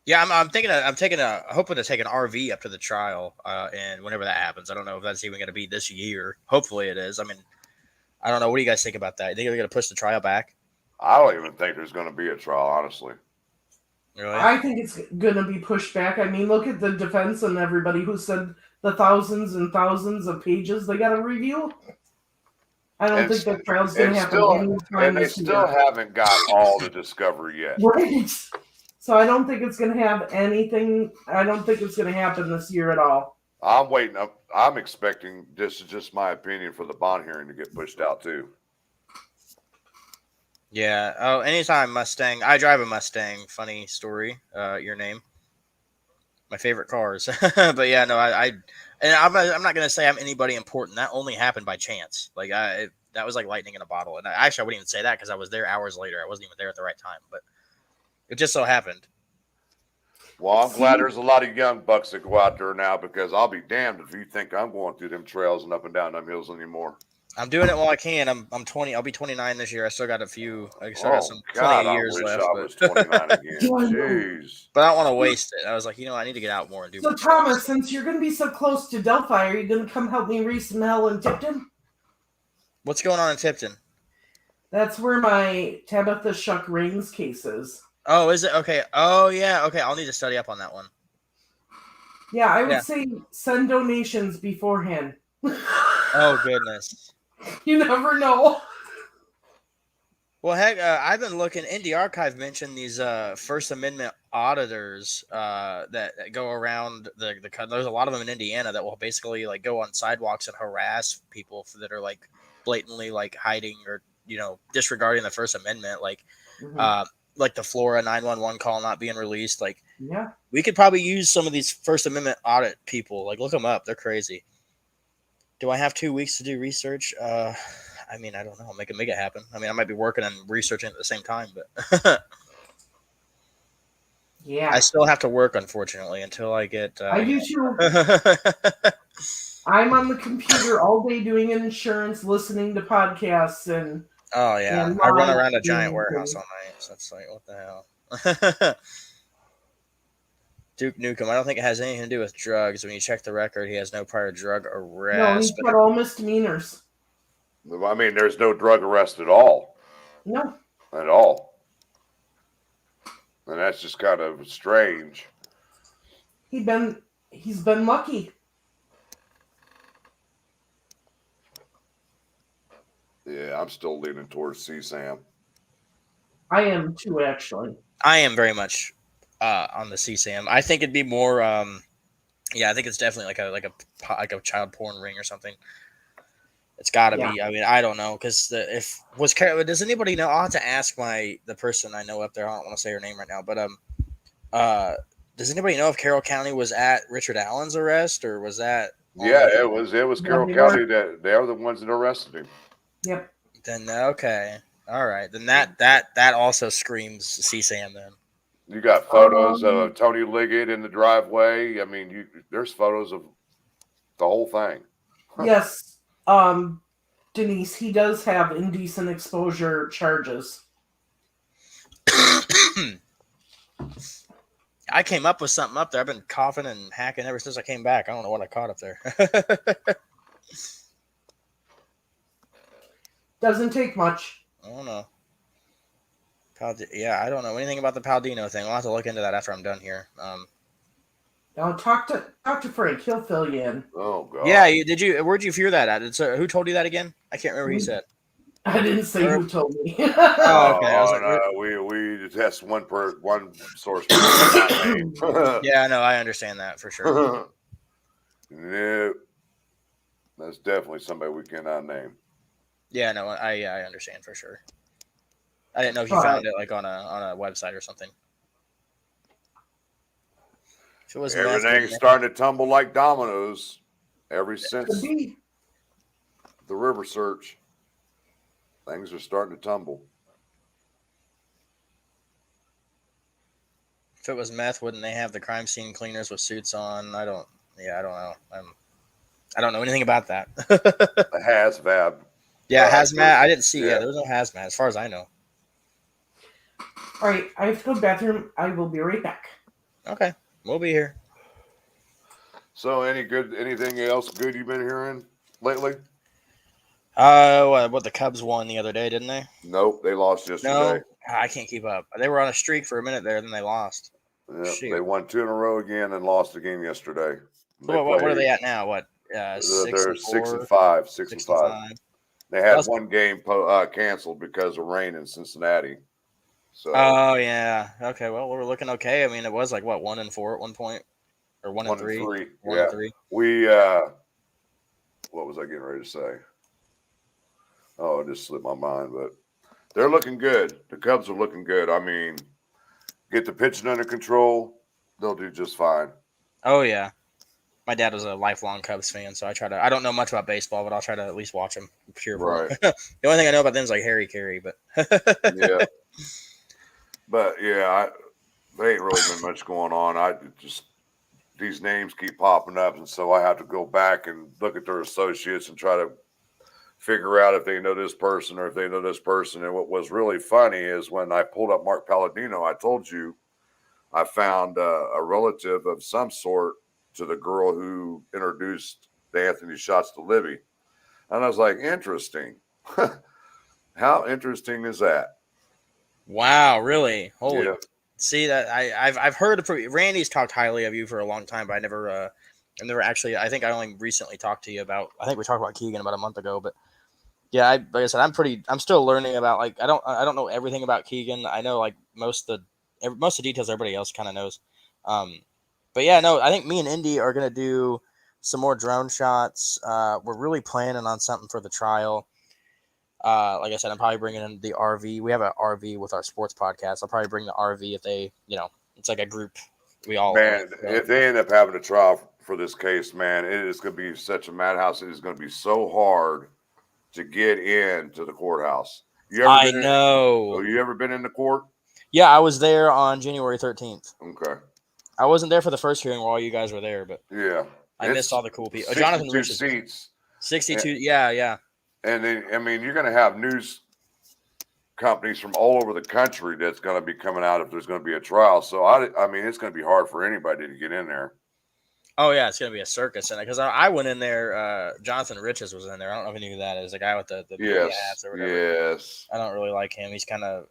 Yeah, I'm hoping to take an RV up to the trial, and whenever that happens. I don't know if that's even going to be this year. Hopefully it is. I mean, I don't know. What do you guys think about that? You think they're going to push the trial back? I don't even think there's going to be a trial, honestly. Really? I think it's going to be pushed back. I mean, look at the defense and everybody who said the thousands and thousands of pages they got to review. I don't think that trial's going to happen anytime and they this still year. haven't got all the discovery yet. Right. So I don't think it's going to have anything. I don't think it's going to happen this year at all. I'm waiting up. I'm expecting, this is just my opinion, for the bond hearing to get pushed out too. Yeah. Oh, anytime Mustang. I drive a Mustang. Funny story. Your name. My favorite cars. But yeah, no, I'm not gonna say I'm anybody important. That only happened by chance. Like that was like lightning in a bottle. And I wouldn't even say that because I was there hours later. I wasn't even there at the right time, but it just so happened. Well, I'm glad there's a lot of young bucks that go out there now, because I'll be damned if you think I'm going through them trails and up and down them hills anymore. I'm doing it while I can. I'm 20. I'll be 29 this year. I still got some 28 God, years I wish left. I was 29 again. Jeez. But I don't want to waste it. I was like, I need to get out more and do So, more Thomas, stuff. since you're going to be so close to Delphi, are you going to come help me raise some hell in Tipton? What's going on in Tipton? That's where my Tabitha Shuck Rains case is. Oh, is it? Okay. Oh, yeah. Okay, I'll need to study up on that one. Yeah, I would say send donations beforehand. Oh, goodness. You never know. Well, heck, I've been looking. Indie Archive mentioned these First Amendment auditors that go around the. There's a lot of them in Indiana that will basically like go on sidewalks and harass people that are like blatantly like hiding or disregarding the First Amendment, like the Florida 911 call not being released. Like, yeah, we could probably use some of these First Amendment audit people. Like, look them up; they're crazy. Do I have 2 weeks to do research? I mean, I don't know. Make it happen. I mean, I might be working and researching at the same time, but yeah, I still have to work, unfortunately, until I get. I do too. I'm on the computer all day doing insurance, listening to podcasts, and oh yeah, I run around a giant warehouse all night. So it's like, what the hell? Duke Nukem. I don't think it has anything to do with drugs. When you check the record, he has no prior drug arrest. No, he's got all misdemeanors. I mean, there's no drug arrest at all. No. At all. And that's just kind of strange. He's been lucky. Yeah, I'm still leaning towards CSAM. I am too, actually. I am very much on the CSAM. I think it'd be more. Yeah, I think it's definitely like a child porn ring or something. It's got to be. I mean, I don't know because does anybody know? I'll have to ask the person I know up there. I don't want to say her name right now, but does anybody know if Carroll County was at Richard Allen's arrest or was that? Yeah, it was Carroll County that they are the ones that arrested him. Yep. Then okay, all right. Then that also screams CSAM. Then you got photos of Tony Liggett in the driveway. I mean, there's photos of the whole thing. Yes. Denise, he does have indecent exposure charges. I came up with something up there. I've been coughing and hacking ever since I came back. I don't know what I caught up there. Doesn't take much. I don't know. Yeah, I don't know anything about the Paldino thing. I'll have to look into that after I'm done here. Now talk to Frank. He'll fill you in. Oh god. Yeah, where'd you hear that at? Who told you that again? I can't remember who you said. I didn't say who told me. Oh, okay. I was like, no, we test one source. yeah, no, I understand that for sure. No, that's definitely somebody we cannot name. Yeah, no, I understand for sure. I didn't know if you found it like on a website or something. If it was Everything's starting to tumble like dominoes ever since the river search. Things are starting to tumble. If it was meth, wouldn't they have the crime scene cleaners with suits on? I don't know. I don't know anything about that. The hazmat. Yeah, hazmat. I didn't see. Yeah, there was no hazmat as far as I know. All right, I have to go to the bathroom. I will be right back. Okay, we'll be here. So, anything else good you've been hearing lately? What the Cubs won the other day, didn't they? Nope, they lost yesterday. No, I can't keep up. They were on a streak for a minute there, then they lost. Yep, they won 2 in a row again and lost again yesterday. What are they at now? What? They're 6 and 5. 6 and 5. They had one game canceled because of rain in Cincinnati. So. Oh yeah. Okay. Well, we're looking okay. I mean, it was like what 1-4 at one point, or 1-3. 1 and 3. We what was I getting ready to say? Oh, it just slipped my mind, but they're looking good. The Cubs are looking good. I mean, get the pitching under control, they'll do just fine. Oh yeah. My dad was a lifelong Cubs fan, so I don't know much about baseball, but I'll try to at least watch him. Right. The only thing I know about them is like Harry Carey, but yeah. But yeah, there ain't really been much going on. These names keep popping up, and so I have to go back and look at their associates and try to figure out if they know this person or if they know this person. And what was really funny is when I pulled up Mark Palladino, I told you I found a relative of some sort to the girl who introduced the Anthony shots to Libby. And I was like, interesting. How interesting is that? Wow, really? Holy. Yeah. See that I've heard Randy's talked highly of you for a long time, but I never actually. I think I only recently talked to you about. I think we talked about Keegan about a month ago, but yeah, like I said, I'm still learning about like I don't know everything about Keegan. I know like most of the details everybody else kind of knows. But yeah, no, I think me and Indy are gonna do some more drone shots. We're really planning on something for the trial. Like I said, I'm probably bringing in the RV. We have an RV with our sports podcast. I'll probably bring the RV if they, it's like a group. We all if they end up having a trial for this case, man, it is going to be such a madhouse. It is going to be so hard to get into the courthouse. I know. You ever been in the court? Yeah, I was there on January 13th. Okay. I wasn't there for the first hearing while all you guys were there, but yeah, I missed all the cool people. Jonathan Rich's seats. 62. Yeah. And then, I mean, you're going to have news companies from all over the country that's going to be coming out if there's going to be a trial. So, I mean, it's going to be hard for anybody to get in there. Oh, yeah, it's going to be a circus. And because I went in there, Jonathan Rich's was in there. I don't know if you knew who that is. The guy with the hats or whatever. Yes. I don't really like him. He's kind of,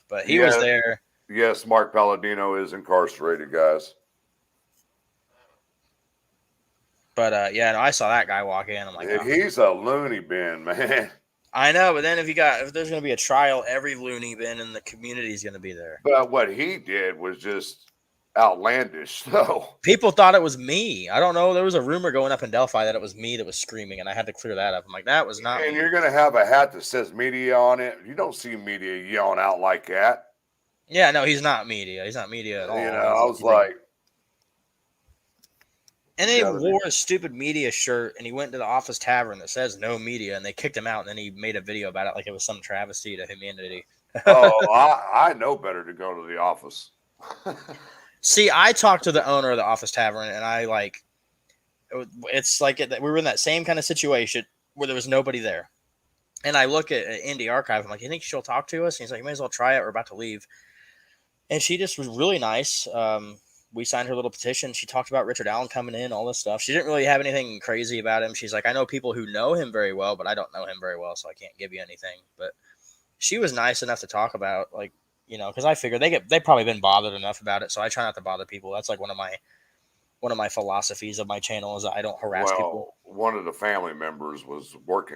but he was there. Yes, Mark Palladino is incarcerated, guys. But yeah, no, I saw that guy walk in. I'm like, he's a loony bin, man. I know, but then if there's going to be a trial, every loony bin in the community is going to be there. But what he did was just outlandish. So people thought it was me. I don't know. There was a rumor going up in Delphi that it was me that was screaming, and I had to clear that up. I'm like, that was not. And me. You're going to have a hat that says media on it. You don't see media yelling out like that. Yeah, no, he's not media. He's not media at all. I was like. And then he wore a stupid media shirt, and he went to the Office Tavern that says no media, and they kicked him out, and then he made a video about it like it was some travesty to humanity. I know better to go to the office. See, I talked to the owner of the Office Tavern, and it's like we were in that same kind of situation where there was nobody there. And I look at Indie Archive, I'm like, you think she'll talk to us? And he's like, you may as well try it. We're about to leave. And she just was really nice. we signed her little petition. She talked about Richard Allen coming in, all this stuff. She didn't really have anything crazy about him. She's like, I know people who know him very well, but I don't know him very well, so I can't give you anything. But she was nice enough to talk about, like, you know, because I figured they've probably been bothered enough about it, so I try not to bother people. That's like one of my philosophies of my channel is that I don't harass people. One of the family members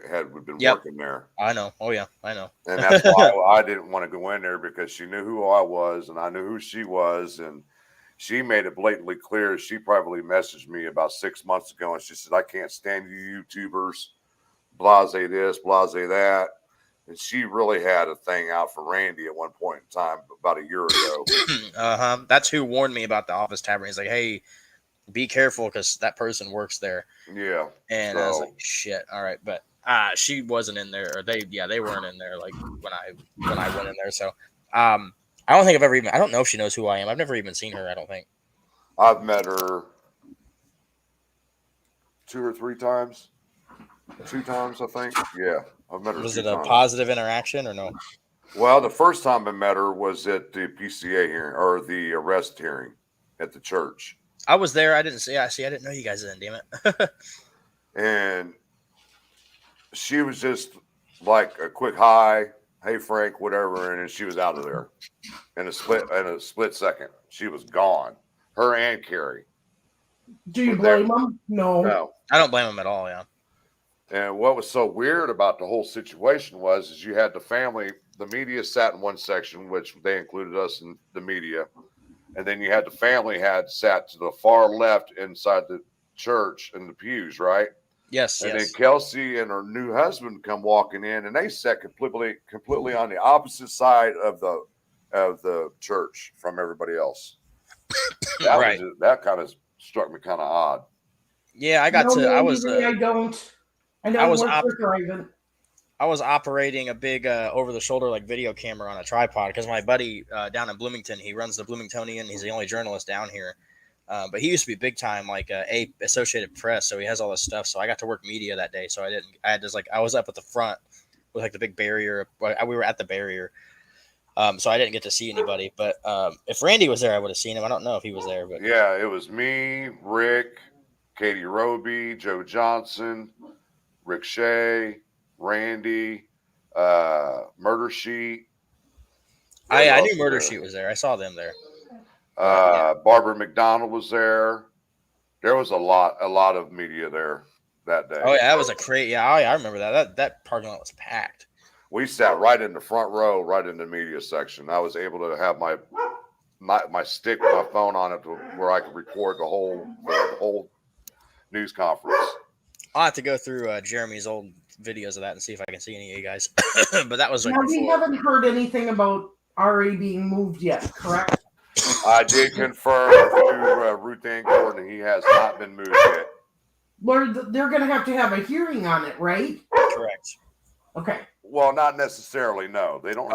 had been Yep. working there. I know. Oh yeah, I know. And that's why I didn't want to go in there, because she knew who I was and I knew who she was. And she made it blatantly clear. She probably messaged me about 6 months ago and she said, I can't stand you YouTubers, blase this, blase that. And she really had a thing out for Randy at one point in time, about a year ago. That's who warned me about the Office Tavern. He's like, hey, be careful because that person works there. Yeah. And I was like, shit. All right. But she wasn't in there, or they weren't in there like when I went in there. So I don't think I don't know if she knows who I am. I've never even seen her, I don't think. I've met her 2 or 3 times. 2 times, I think. Yeah. I've met her. Was it a positive interaction or no? Well, the first time I met her was at the PCA hearing, or the arrest hearing at the church. I was there. I didn't see. I didn't know you guys in. Damn it. And she was just like a quick hi, hey Frank, whatever, and then she was out of there in a split second. She was gone. Her and Carrie. Do you blame them? No. I don't blame them at all. Yeah. And what was so weird about the whole situation is you had the family, the media sat in one section, which they included us in the media. And then you had the family had sat to the far left inside the church in the pews, right? Yes. And then Kelsey and her new husband come walking in, and they sat completely on the opposite side of the church from everybody else. That kind of struck me kind of odd. Yeah, I was operating a big over-the-shoulder like video camera on a tripod because my buddy down in Bloomington, he runs the Bloomingtonian. He's the only journalist down here, but he used to be big time like Associated Press, so he has all this stuff. So I got to work media that day, so I was up at the front with like the big barrier. We were at the barrier, so I didn't get to see anybody. But if Randy was there, I would have seen him. I don't know if he was there, but yeah, it was me, Rick, Katie Roby, Joe Johnson, Rick Shea, Randy, Murder Sheet. I knew Murder Sheet was there. I saw them there. Barbara McDonald was there. There was a lot of media there that day. Oh yeah, that was a crate. Yeah, I remember that. That parking lot was packed. We sat right in the front row, right in the media section. I was able to have my stick with my phone on it where I could record the whole news conference. I'll have to go through Jeremy's old videos of that and see if I can see any of you guys. But that was like we haven't heard anything about RA being moved yet, correct? I did confirm to Ruth Ann Gordon he has not been moved yet. Well, they're going to have a hearing on it, right? Correct. Okay. Well, not necessarily. No, they don't.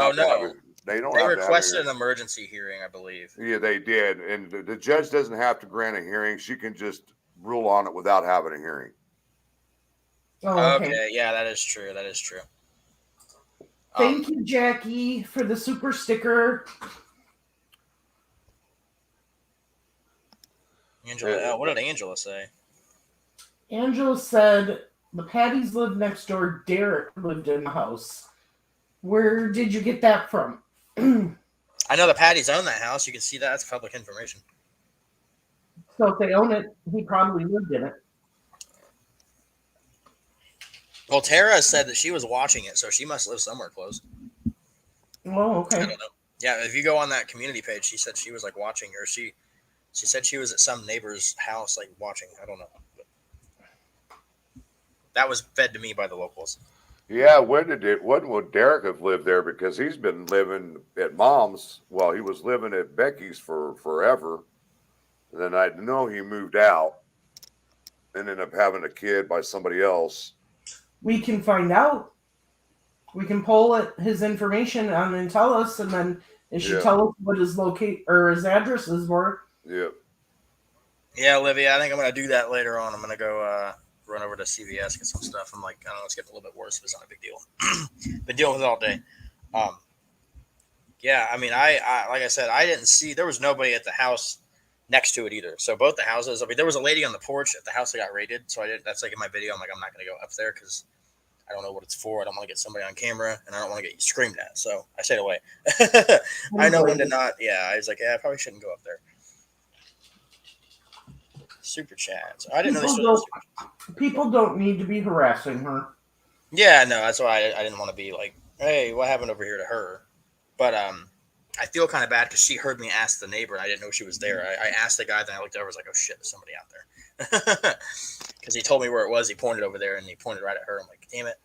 They requested an emergency hearing, I believe. Yeah, they did, and the judge doesn't have to grant a hearing. She can just rule on it without having a hearing. Oh, okay. Yeah, that is true. Thank you, Jackie, for the super sticker. Angela, what did Angela say? Angela said the Patties lived next door. Derek lived in the house. Where did you get that from? I know the Patties own that house. You can see that. That's public information. So if they own it, he probably lived in it. Well, Tara said that she was watching it, so she must live somewhere close. Oh, okay. I don't know. Yeah, if you go on that community page, she said she was like watching her. She said she was at some neighbor's house, like watching. I don't know. But that was fed to me by the locals. Yeah, when would Derek have lived there? Because he's been living at Mom's while he was living at Becky's for forever. And then I know he moved out and ended up having a kid by somebody else. We can find out. We can pull his information and tell us, and then it should tell us what his his addresses were. Yep. Yeah, Olivia, I think I'm gonna do that later on. I'm gonna go run over to CVS, get some stuff. I'm like, I don't know, it's getting a little bit worse, but it's not a big deal. Been dealing with it all day. Yeah, I mean, I like I said, I didn't see, there was nobody at the house next to it either. So both the houses. I mean, there was a lady on the porch at the house that got raided. So I did. That's like in my video. I'm like, I'm not going to go up there because I don't know what it's for. I don't want to get somebody on camera, and I don't want to get screamed at. So I stayed away. I know when to not. Yeah, I was like, yeah, I probably shouldn't go up there. Super chats. I didn't know they still. People don't need to be harassing her. Yeah, no, that's why I didn't want to be like, hey, what happened over here to her? But I feel kind of bad because she heard me ask the neighbor, and I didn't know she was there. I asked the guy, then I looked over, I was like, oh shit, there's somebody out there. Because he told me where it was. He pointed over there, and he pointed right at her. I'm like, damn it.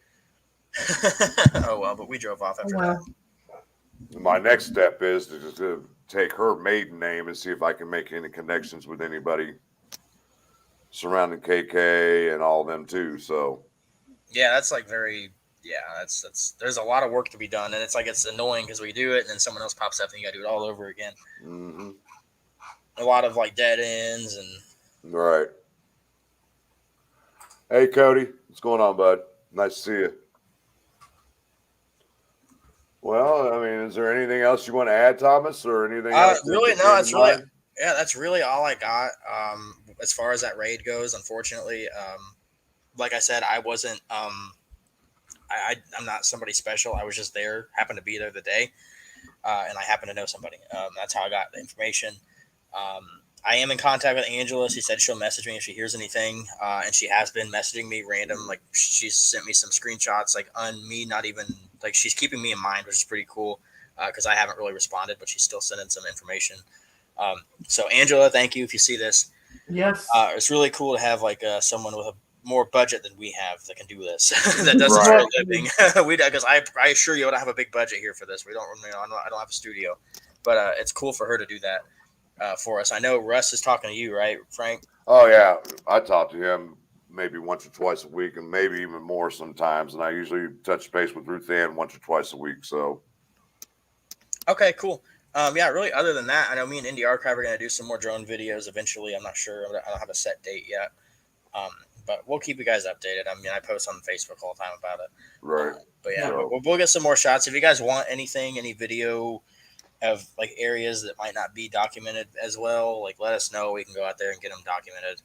Oh well, but we drove off after that. My next step is to take her maiden name and see if I can make any connections with anybody surrounding KK and all them too. So yeah, that's like very that's there's a lot of work to be done, and it's like it's annoying because we do it and then someone else pops up and you got to do it all over again. Mm-hmm. A lot of like dead ends and right. Hey Cody, what's going on, bud? Nice to see you. Well, I mean, is there anything else you want to add, Thomas, or anything else? Really, no. That's really, yeah, that's really all I got. As far as that raid goes, unfortunately, like I said, I wasn't. I'm not somebody special. I was just there, happened to be there the day, and I happened to know somebody. That's how I got the information. I am in contact with Angela. She said she'll message me if she hears anything, and she has been messaging me random. Like she's sent me some screenshots, like on me, not even like she's keeping me in mind, which is pretty cool because I haven't really responded, but she's still sending some information. So Angela, thank you if you see this. Yes, it's really cool to have like someone with a more budget than we have that can do this. That does this for a living. Because I assure you, I don't have a big budget here for this. We don't. I don't have a studio, but it's cool for her to do that. For us. I know Russ is talking to you, right, Frank? Oh, yeah. I talk to him maybe once or twice a week and maybe even more sometimes. And I usually touch base with Ruth Ann once or twice a week. So, okay, cool. Yeah, really, other than that, I know me and Indie Archive are going to do some more drone videos eventually. I'm not sure. I don't have a set date yet. But we'll keep you guys updated. I mean, I post on Facebook all the time about it. right. But yeah, we'll get some more shots. If you guys want anything, any video of like areas that might not be documented as well, like let us know. We can go out there and get them documented.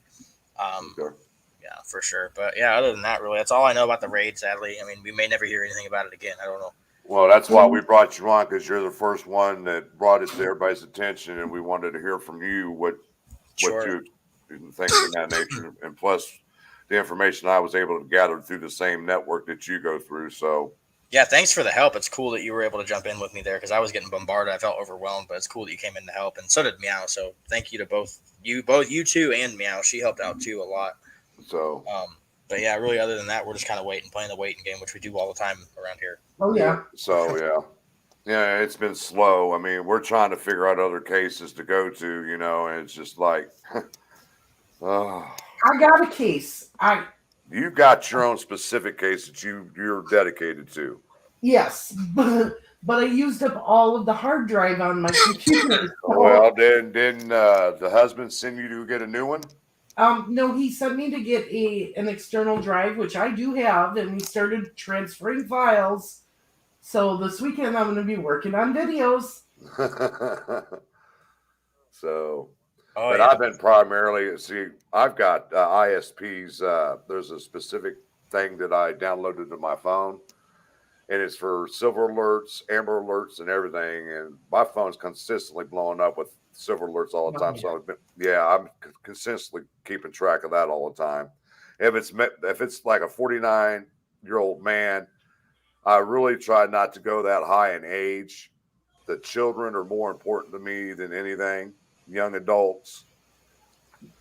Okay. Yeah, for sure. But yeah, other than that, really, that's all I know about the raid. Sadly, I mean, we may never hear anything about it again. I don't know. Well, that's why we brought you on, because you're the first one that brought it to everybody's attention, and we wanted to hear from you what you think of that nature, and plus the information I was able to gather through the same network that you go through. So. Yeah, thanks for the help. It's cool that you were able to jump in with me there because I was getting bombarded. I felt overwhelmed, but it's cool that you came in to help, and so did Meow. So thank you to both you two, and Meow. She helped out too a lot. So, but yeah, really, other than that, we're just kind of playing the waiting game, which we do all the time around here. Oh yeah. So yeah, it's been slow. I mean, we're trying to figure out other cases to go to, and it's just like, I got a case. You got your own specific case that you're dedicated to. Yes, but I used up all of the hard drive on my computer. So. Well, didn't the husband send you to get a new one? No, he sent me to get an external drive, which I do have, and we started transferring files. So this weekend I'm going to be working on videos. So. Oh, but yeah. I've been primarily, I've got ISPs. There's a specific thing that I downloaded to my phone, and it's for silver alerts, amber alerts, and everything. And my phone's consistently blowing up with silver alerts all the time. So I'm consistently keeping track of that all the time. If it's like a 49-year-old man, I really try not to go that high in age. The children are more important to me than anything. Young adults,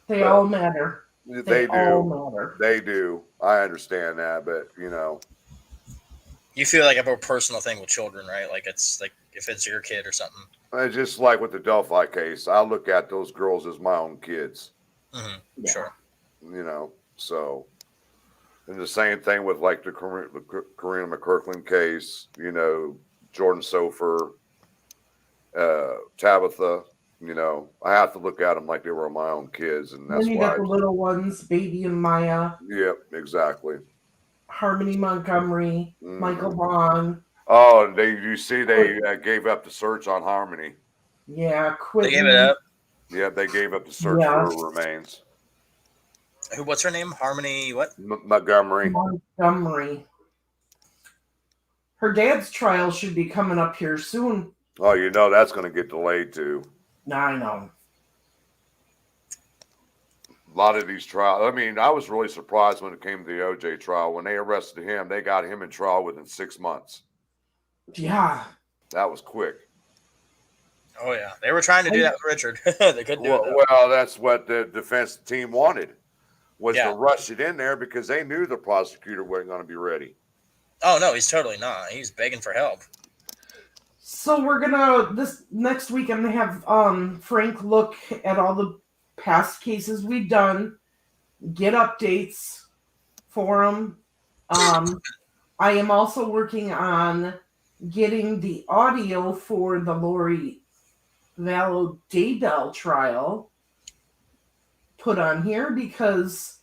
they all matter. They do. All matter. They do. I understand that, but you feel like a personal thing with children, right? Like it's like if it's your kid or something. It's just like with the Delphi case. I look at those girls as my own kids. Mm-hmm. Yeah. Sure. So, and the same thing with like the Karina McKirkland case. Jordan Sofer, Tabitha. I have to look at them like they were my own kids, and that's why. You got the little ones, Baby and Maya. Yep, exactly. Harmony Montgomery, Michael Vaughn. Oh, they gave up the search on Harmony. Yeah, quit. They gave it up. Yeah, they gave up the search for her remains. What's her name? Harmony what? Montgomery. Montgomery. Her dad's trial should be coming up here soon. Oh, you know that's going to get delayed too. I know. A lot of these trials. I mean, I was really surprised when it came to the OJ trial. When they arrested him, they got him in trial within 6 months. Yeah. That was quick. Oh yeah, they were trying to do that with Richard. They couldn't do it. Well, that's what the defense team wanted, was Yeah. to rush it in there because they knew the prosecutor wasn't going to be ready. Oh no, he's totally not. He's begging for help. So we're gonna this next week. I'm gonna have Frank look at all the past cases we've done, get updates for them. I am also working on getting the audio for the Lori Vallow Daybell trial put on here because,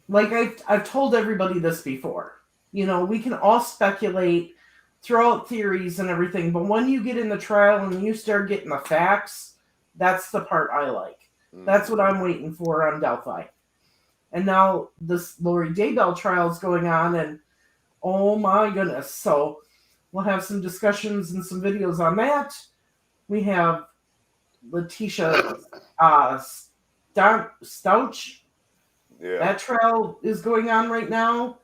like I've told everybody this before, you know, we can all speculate, throw out theories and everything, but when you get in the trial and you start getting the facts, that's the part I like. That's what I'm waiting for on Delphi. And now this Lori Daybell trial is going on, and oh my goodness. So we'll have some discussions and some videos on that. We have Letitia Stouch. Yeah. That trial is going on right now.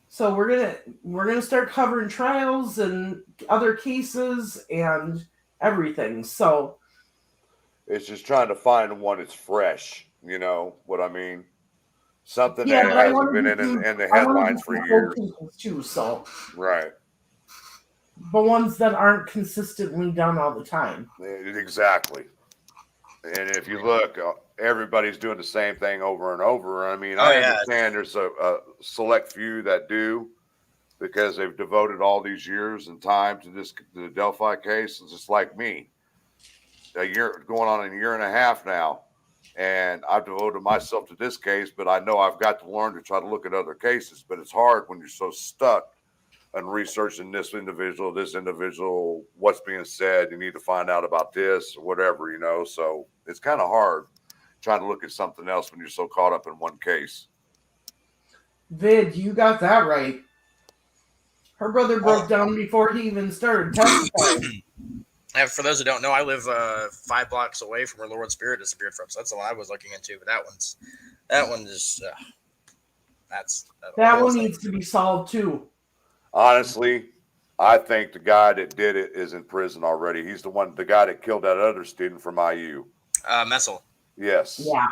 So we're gonna start covering trials and other cases and everything. So It's just trying to find one that's fresh. You know what I mean? Something yeah, that but I hasn't want been to in the headlines for years. Too, so Right. but ones that aren't consistently done all the time. Exactly. And if you look, everybody's doing the same thing over and over. I mean, Oh, I yeah. understand there's a select few that do because they've devoted all these years and time to the Delphi case. It's just like me. A year going on a year and a half now, and I've devoted myself to this case, but I know I've got to learn to try to look at other cases. But it's hard when you're so stuck and researching this individual, what's being said. You need to find out about this or whatever, you know. So it's kind of hard trying to look at something else when you're so caught up in one case. Vid, you got that right. Her brother broke down before he even started testifying. And for those who don't know, I live 5 blocks away from where Lord Spirit disappeared from. So that's the one I was looking into. But that one is that one needs to be solved too. Honestly, I think the guy that did it is in prison already. He's the guy that killed that other student from IU. Messel. Yes. Yeah.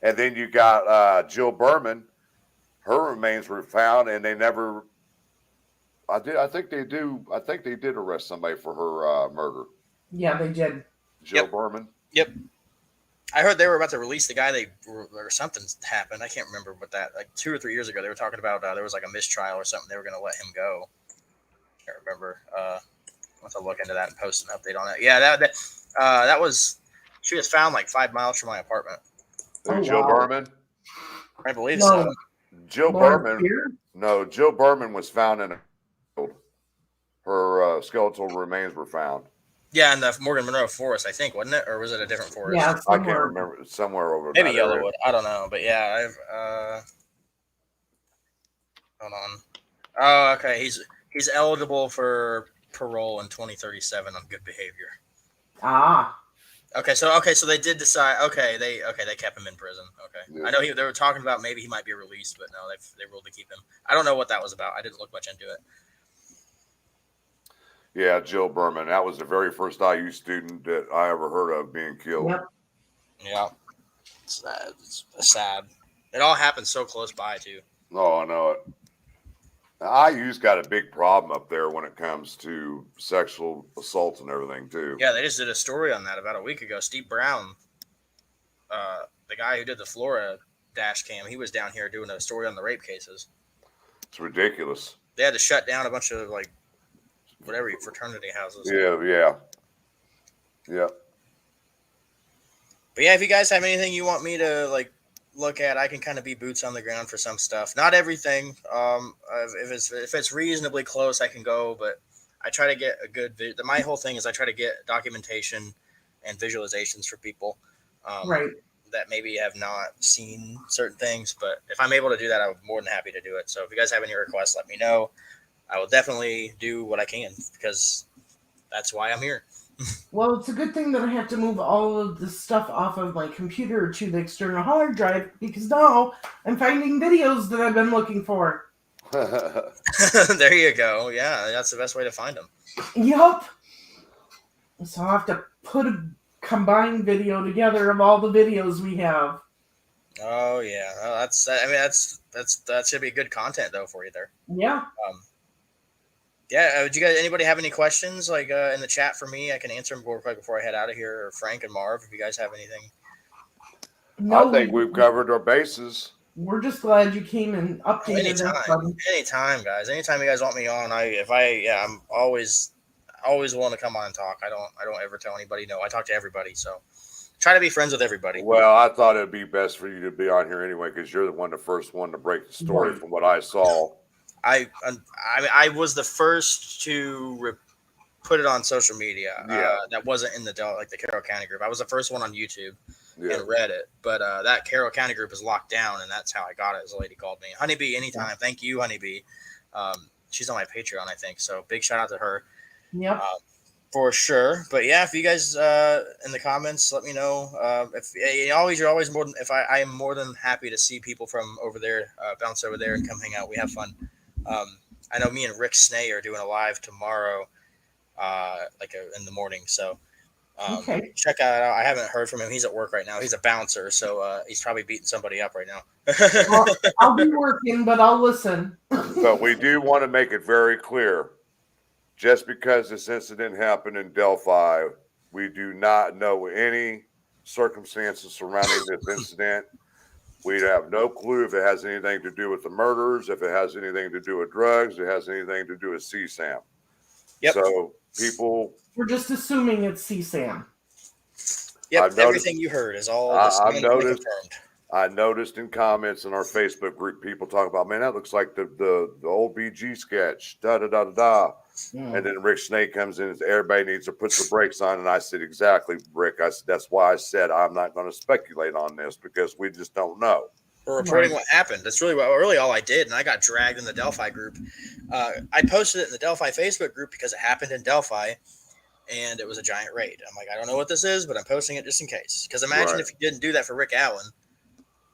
And then you got Jill Berman. Her remains were found, and they never. I think they did arrest somebody for her murder. Yeah, they did. Jill Berman. Yep. I heard they were about to release the guy. Or something happened. I can't remember what that. Like 2 or 3 years ago, they were talking about there was like a mistrial or something. They were going to let him go. Can't remember. I'll have to look into that and post an update on it. Yeah, that was. She was found like 5 miles from my apartment. Jill Berman. I believe so. Jill Lord Berman. Spear? No, Jill Berman was found in a. Her skeletal remains were found. Yeah, in the Morgan Monroe forest, I think, wasn't it? Or was it a different forest? Yeah, I can't remember. Somewhere over maybe that Yellowwood. area. I don't know, but yeah, hold on. Oh, okay. He's eligible for parole in 2037 on good behavior. Ah. Okay, so they did decide. Okay, they kept him in prison. Okay, yeah. I know they were talking about maybe he might be released, but no, they ruled to keep him. I don't know what that was about. I didn't look much into it. Yeah, Jill Berman. That was the very first IU student that I ever heard of being killed. Yep. Yeah. It's sad. It all happened so close by, too. Oh, I know it. IU's got a big problem up there when it comes to sexual assault and everything, too. Yeah, they just did a story on that about a week ago. Steve Brown, the guy who did the Flora dash cam, he was down here doing a story on the rape cases. It's ridiculous. They had to shut down a bunch of, like, whatever fraternity houses. Yeah. But yeah, if you guys have anything you want me to like look at, I can kind of be boots on the ground for some stuff. Not everything. If it's reasonably close, I can go. But I try to get a good. My whole thing is I try to get documentation and visualizations for people Right. that maybe have not seen certain things. But if I'm able to do that, I'm more than happy to do it. So if you guys have any requests, let me know. I will definitely do what I can because that's why I'm here. Well, it's a good thing that I have to move all of the stuff off of my computer to the external hard drive because now I'm finding videos that I've been looking for. There you go. Yeah, that's the best way to find them. Yup. So I'll have to put a combined video together of all the videos we have. Oh yeah, that should be good content though for you there. Yeah. Yeah, would you guys anybody have any questions like in the chat for me? I can answer them real quick before I head out of here. Or Frank and Marv, if you guys have anything. No, I think we've covered our bases. We're just glad you came and updated us. Anytime, guys. Anytime you guys want me on, I'm always willing to come on and talk. I don't ever tell anybody no. I talk to everybody, so try to be friends with everybody. Well, I thought it'd be best for you to be on here anyway because you're the first one to break the story from what I saw. I was the first to put it on social media. That wasn't in the Carroll County group. I was the first one on YouTube and Reddit, but that Carroll County group is locked down, and that's how I got it. As a lady called me, Honeybee, anytime. Thank you, Honeybee. She's on my Patreon, I think. So big shout out to her. Yep. For sure. But yeah, if you guys in the comments, let me know. You're always more than I am more than happy to see people from over there bounce over there and come hang out. We have fun. I know me and Rick Snay are doing a live tomorrow, in the morning. So check that out. I haven't heard from him. He's at work right now. He's a bouncer, so he's probably beating somebody up right now. Well, I'll be working, but I'll listen. But we do want to make it very clear. Just because this incident happened in Delphi, we do not know any circumstances surrounding this incident. We have no clue if it has anything to do with the murders, if it has anything to do with drugs, if it has anything to do with CSAM. Yep. So people... We're just assuming it's CSAM. Yep, everything you heard is all confirmed. I noticed in comments in our Facebook group, people talk about, man, that looks like the old BG sketch, da-da-da-da-da. And then Rick Snake comes in and everybody needs to put the brakes on. And I said, exactly, Rick. I said, that's why I said I'm not going to speculate on this because we just don't know. We're reporting what happened. That's really all I did. And I got dragged in the Delphi group. I posted it in the Delphi Facebook group because it happened in Delphi and it was a giant raid. I'm like, I don't know what this is, but I'm posting it just in case. Because imagine if you didn't do that for Rick Allen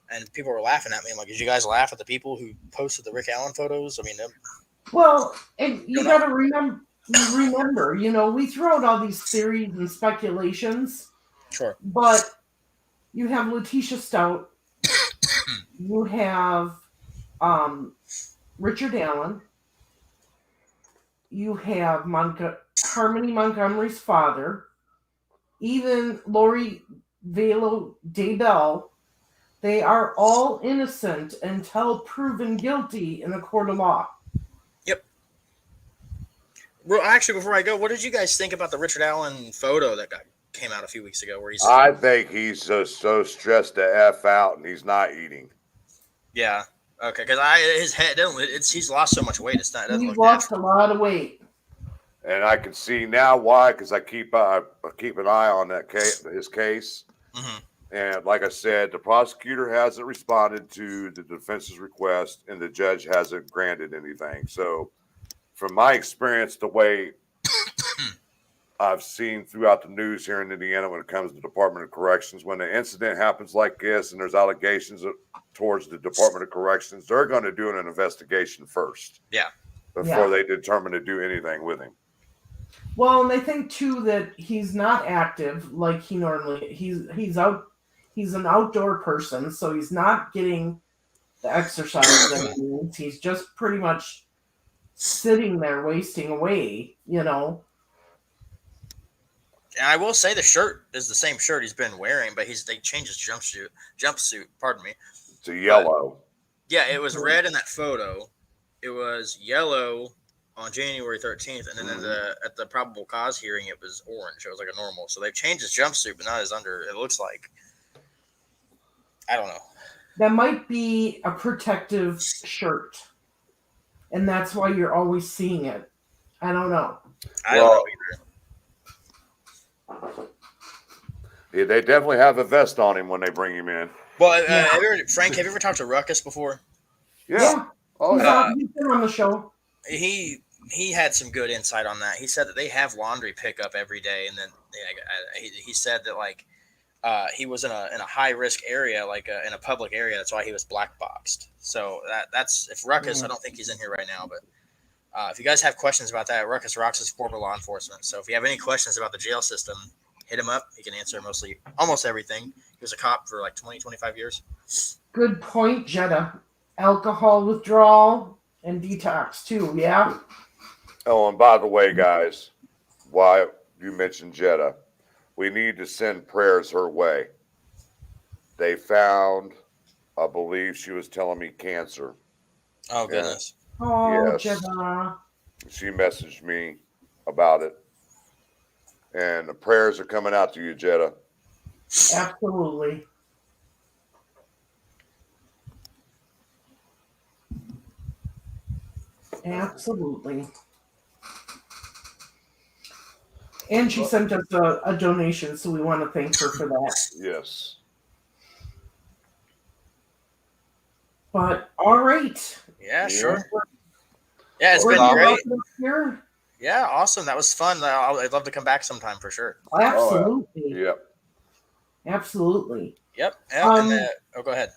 and people were laughing at me. I'm like, did you guys laugh at the people who posted the Rick Allen photos? I mean, well, and you got to remember, we throw out all these theories and speculations. Sure. But you have Letitia Stout. You have Richard Allen. You have Harmony Montgomery's father. Even Lori Velo Daybell. They are all innocent until proven guilty in a court of law. Yep. Well, actually, before I go, what did you guys think about the Richard Allen photo that came out a few weeks ago? Where I think he's just so stressed to F out and he's not eating. Yeah. Okay. Because his head, he's lost so much weight. It's not. He's lost a lot of weight. And I can see now why, because I keep an eye on his case. Mm-hmm. And like I said, the prosecutor hasn't responded to the defense's request, and the judge hasn't granted anything. So, from my experience, the way I've seen throughout the news here in Indiana when it comes to the Department of Corrections, when an incident happens like this and there's allegations towards the Department of Corrections, they're going to do an investigation first. Yeah. Before they determine to do anything with him. Well, and they think too that he's not active like he normally he's out. He's an outdoor person, so he's not getting the exercise that he needs. He's just pretty much sitting there wasting away, And I will say the shirt is the same shirt he's been wearing, but they changed his jumpsuit. Pardon me. It's a yellow. Yeah, it was red in that photo. It was yellow on January 13th, and then at the probable cause hearing, it was orange. It was like a normal. So they've changed his jumpsuit, but not his under. It looks like. I don't know. That might be a protective shirt. And that's why you're always seeing it. I don't know. I don't know either. Yeah, they definitely have a vest on him when they bring him in. Well, Yeah. Frank, have you ever talked to Ruckus before? Yeah. Oh, He's, yeah. he's been on the show. He had some good insight on that. He said that they have laundry pickup every day, and then he said that like he was in a high risk area, like in a public area. That's why he was black boxed. So that's if Ruckus. I don't think he's in here right now, but if you guys have questions about that, Ruckus Rocks is former law enforcement. So if you have any questions about the jail system, hit him up. He can answer almost everything. He was a cop for like 20, 25 years. Good point, Jetta. Alcohol withdrawal and detox too. Yeah. Oh, and by the way, guys, why you mentioned Jetta, we need to send prayers her way. They found, I believe she was telling me, cancer. Oh goodness. Oh, Yes. Jetta. She messaged me about it. And the prayers are coming out to you, Jetta. Absolutely. Absolutely. And she sent us a donation, so we want to thank her for that. Yes. But all right. Yeah, Yeah. sure. Yeah, it's We're been gonna great. wrap it up here. Yeah, awesome. That was fun. I'd love to come back sometime for sure. Absolutely. Yep. Absolutely. Yep. Go ahead.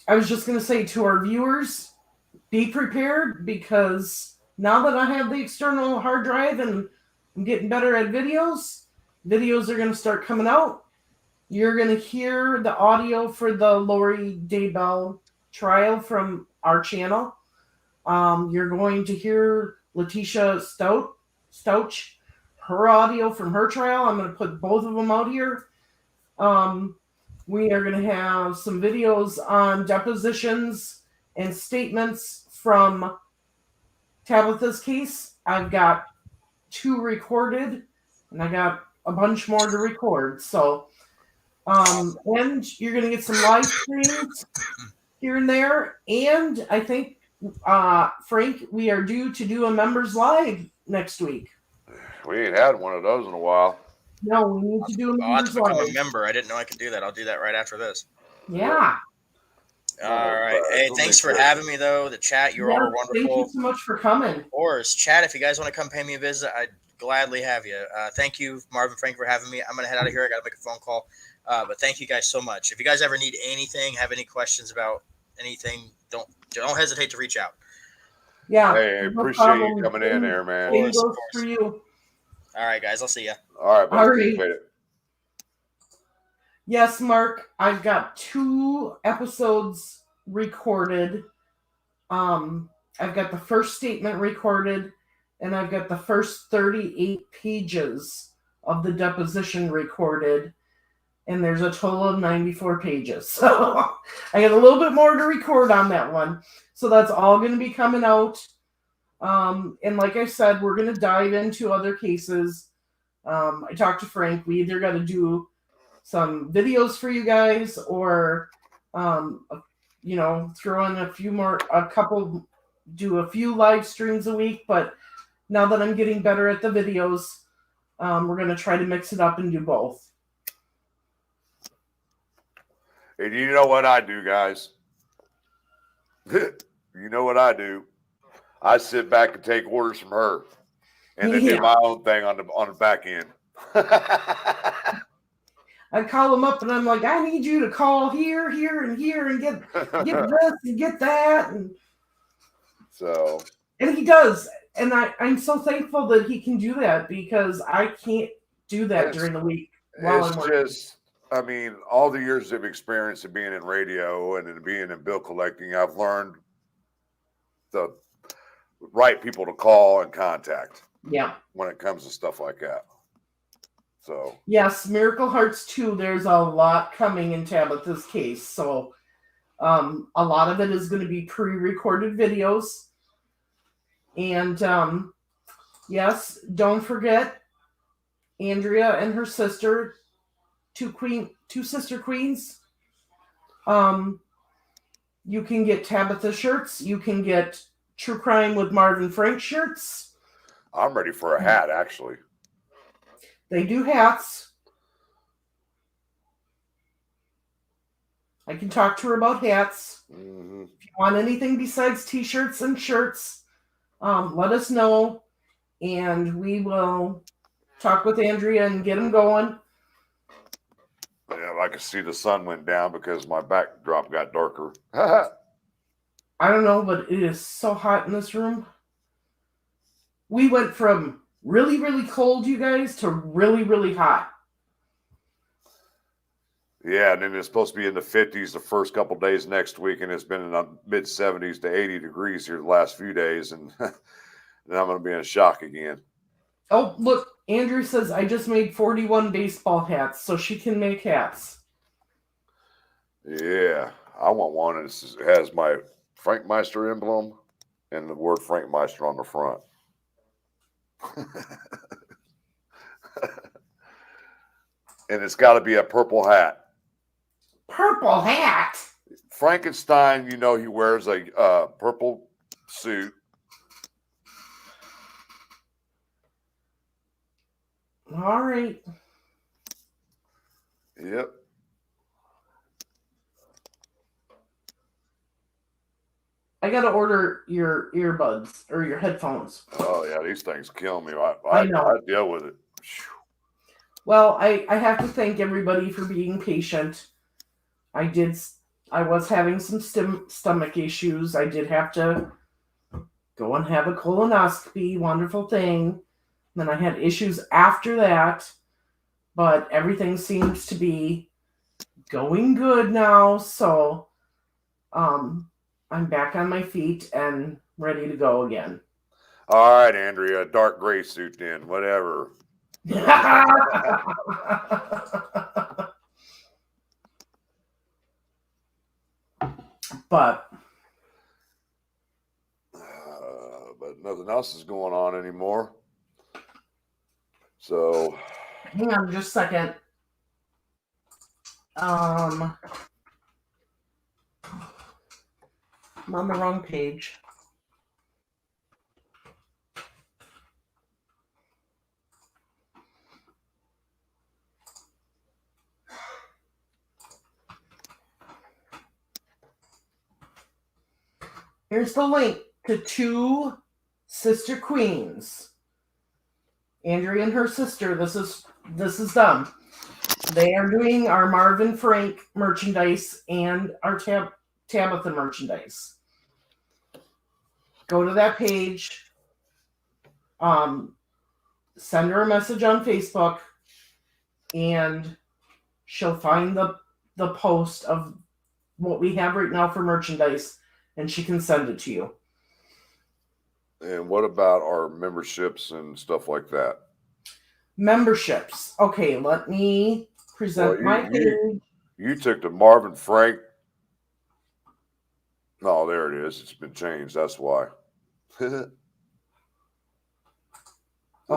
I was just going to say to our viewers, be prepared, because now that I have the external hard drive and I'm getting better at videos are going to start coming out. You're going to hear the audio for the Lori Daybell trial from our channel. You're going to hear Letitia Stouch, her audio from her trial. I'm going to put both of them out here. We are going to have some videos on depositions and statements from Tabitha's case. I've got 2 recorded, and I got a bunch more to record. So, and you're going to get some live streams here and there. And I think, Frank, we are due to do a members live next week. We ain't had one of those in a while. No, we need to do a I'll have members to become live. a member. I didn't know I could do that. I'll do that right after this. Yeah. All right. Hey, thanks for having me, though. The chat, you all were wonderful. Thank you so much for coming. Of course. Chat, if you guys want to come pay me a visit, I'd gladly have you. Thank you, Marvin Frank, for having me. I'm going to head out of here. I got to make a phone call. But thank you guys so much. If you guys ever need anything, have any questions about anything, don't hesitate to reach out. Yeah. Hey, I appreciate you coming in there, man. Same goes for you. All right, guys. I'll see you. All right, buddy. Alright. Appreciate it. Yes, Mark, I've got 2 episodes recorded. I've got the first statement recorded, and I've got the first 38 pages of the deposition recorded, and there's a total of 94 pages. So I got a little bit more to record on that one. So that's all going to be coming out. And like I said, we're going to dive into other cases. I talked to Frank. We either got to do some videos for you guys, or throw in do a few live streams a week. But now that I'm getting better at the videos, we're going to try to mix it up and do both. And you know what I do, guys? You know what I do? I sit back and take orders from her, and then do my own thing on the back end. I call him up and I'm like, I need you to call here, here, and here, and get this and get that, and he does, and I'm so thankful that he can do that, because I can't do that during the week while I'm working. I mean, all the years of experience of being in radio and in being in bill collecting, I've learned the right people to call and contact. Yeah. When it comes to stuff like that. So. Yes, Miracle Hearts 2, there's a lot coming in Tabitha's case. So a lot of it is going to be pre-recorded videos. And yes, don't forget Andrea and her sister, two sister queens. You can get Tabitha shirts. You can get True Crime with Marvin Frank shirts. I'm ready for a hat, actually. They do hats. I can talk to her about hats. Mm-hmm. If you want anything besides t-shirts and shirts, let us know, and we will talk with Andrea and get them going. Yeah, I could see the sun went down because my backdrop got darker. I don't know, but it is so hot in this room. We went from really, really cold, you guys, to really, really hot. Yeah, and then it's supposed to be in the 50s the first couple days next week, and it's been in the mid 70s to 80 degrees here the last few days, and then I'm going to be in shock again. Oh, look, Andrew says I just made 41 baseball hats, so she can make hats. Yeah, I want one that has my Frank Meister emblem and the word Frank Meister on the front. And it's got to be a purple hat. Purple hat? Frankenstein, you know, he wears a purple suit. All right. Yep. I got to order your earbuds or your headphones. Oh, yeah, these things kill me. I know. I deal with it. Well, I have to thank everybody for being patient. I was having some stomach issues. I did have to go and have a colonoscopy. Wonderful thing. Then I had issues after that, but everything seems to be going good now. So, I'm back on my feet and ready to go again. All right, Andrea, dark gray suit then, whatever. But nothing else is going on anymore. So hang on just a second. I'm on the wrong page. Here's the link to 2 sister queens. Andrea and her sister. This is them. They are doing our Marvin Frank merchandise and our Tabitha merchandise. Go to that page. Send her a message on Facebook, and she'll find the post of what we have right now for merchandise, and she can send it to you. and what about our memberships and stuff like that? Memberships. Okay, let me present my page. You took the Marvin Frank. Oh, there it is. It's been changed. That's why. The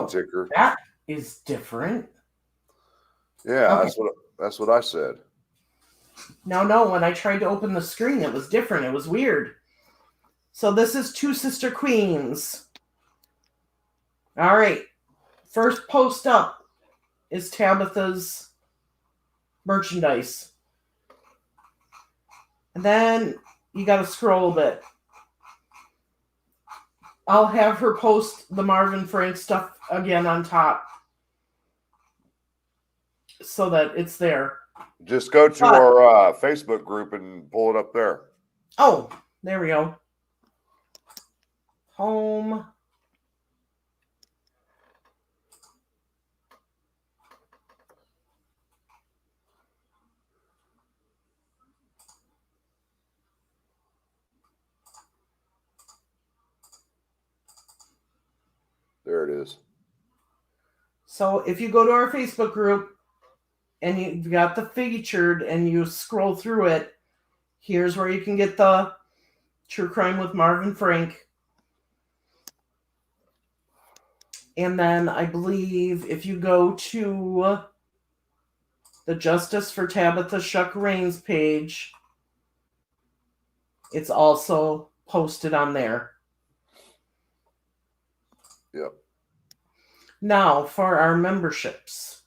ticker. That is different. Yeah, Okay. that's what I said. No. When I tried to open the screen, it was different. It was weird. So this is 2 sister queens. All right. First post up is Tabitha's merchandise. And then you got to scroll a bit. I'll have her post the Marvin Frank stuff again on top so that it's there. Just go to our Facebook group and pull it up there. Oh, there we go. Home. There it is. So if you go to our Facebook group and you've got the featured and you scroll through it, here's where you can get the True Crime with Marvin Frank. And then I believe if you go to the Justice for Tabitha Shuck Rains page, it's also posted on there. Yep. Now for our memberships.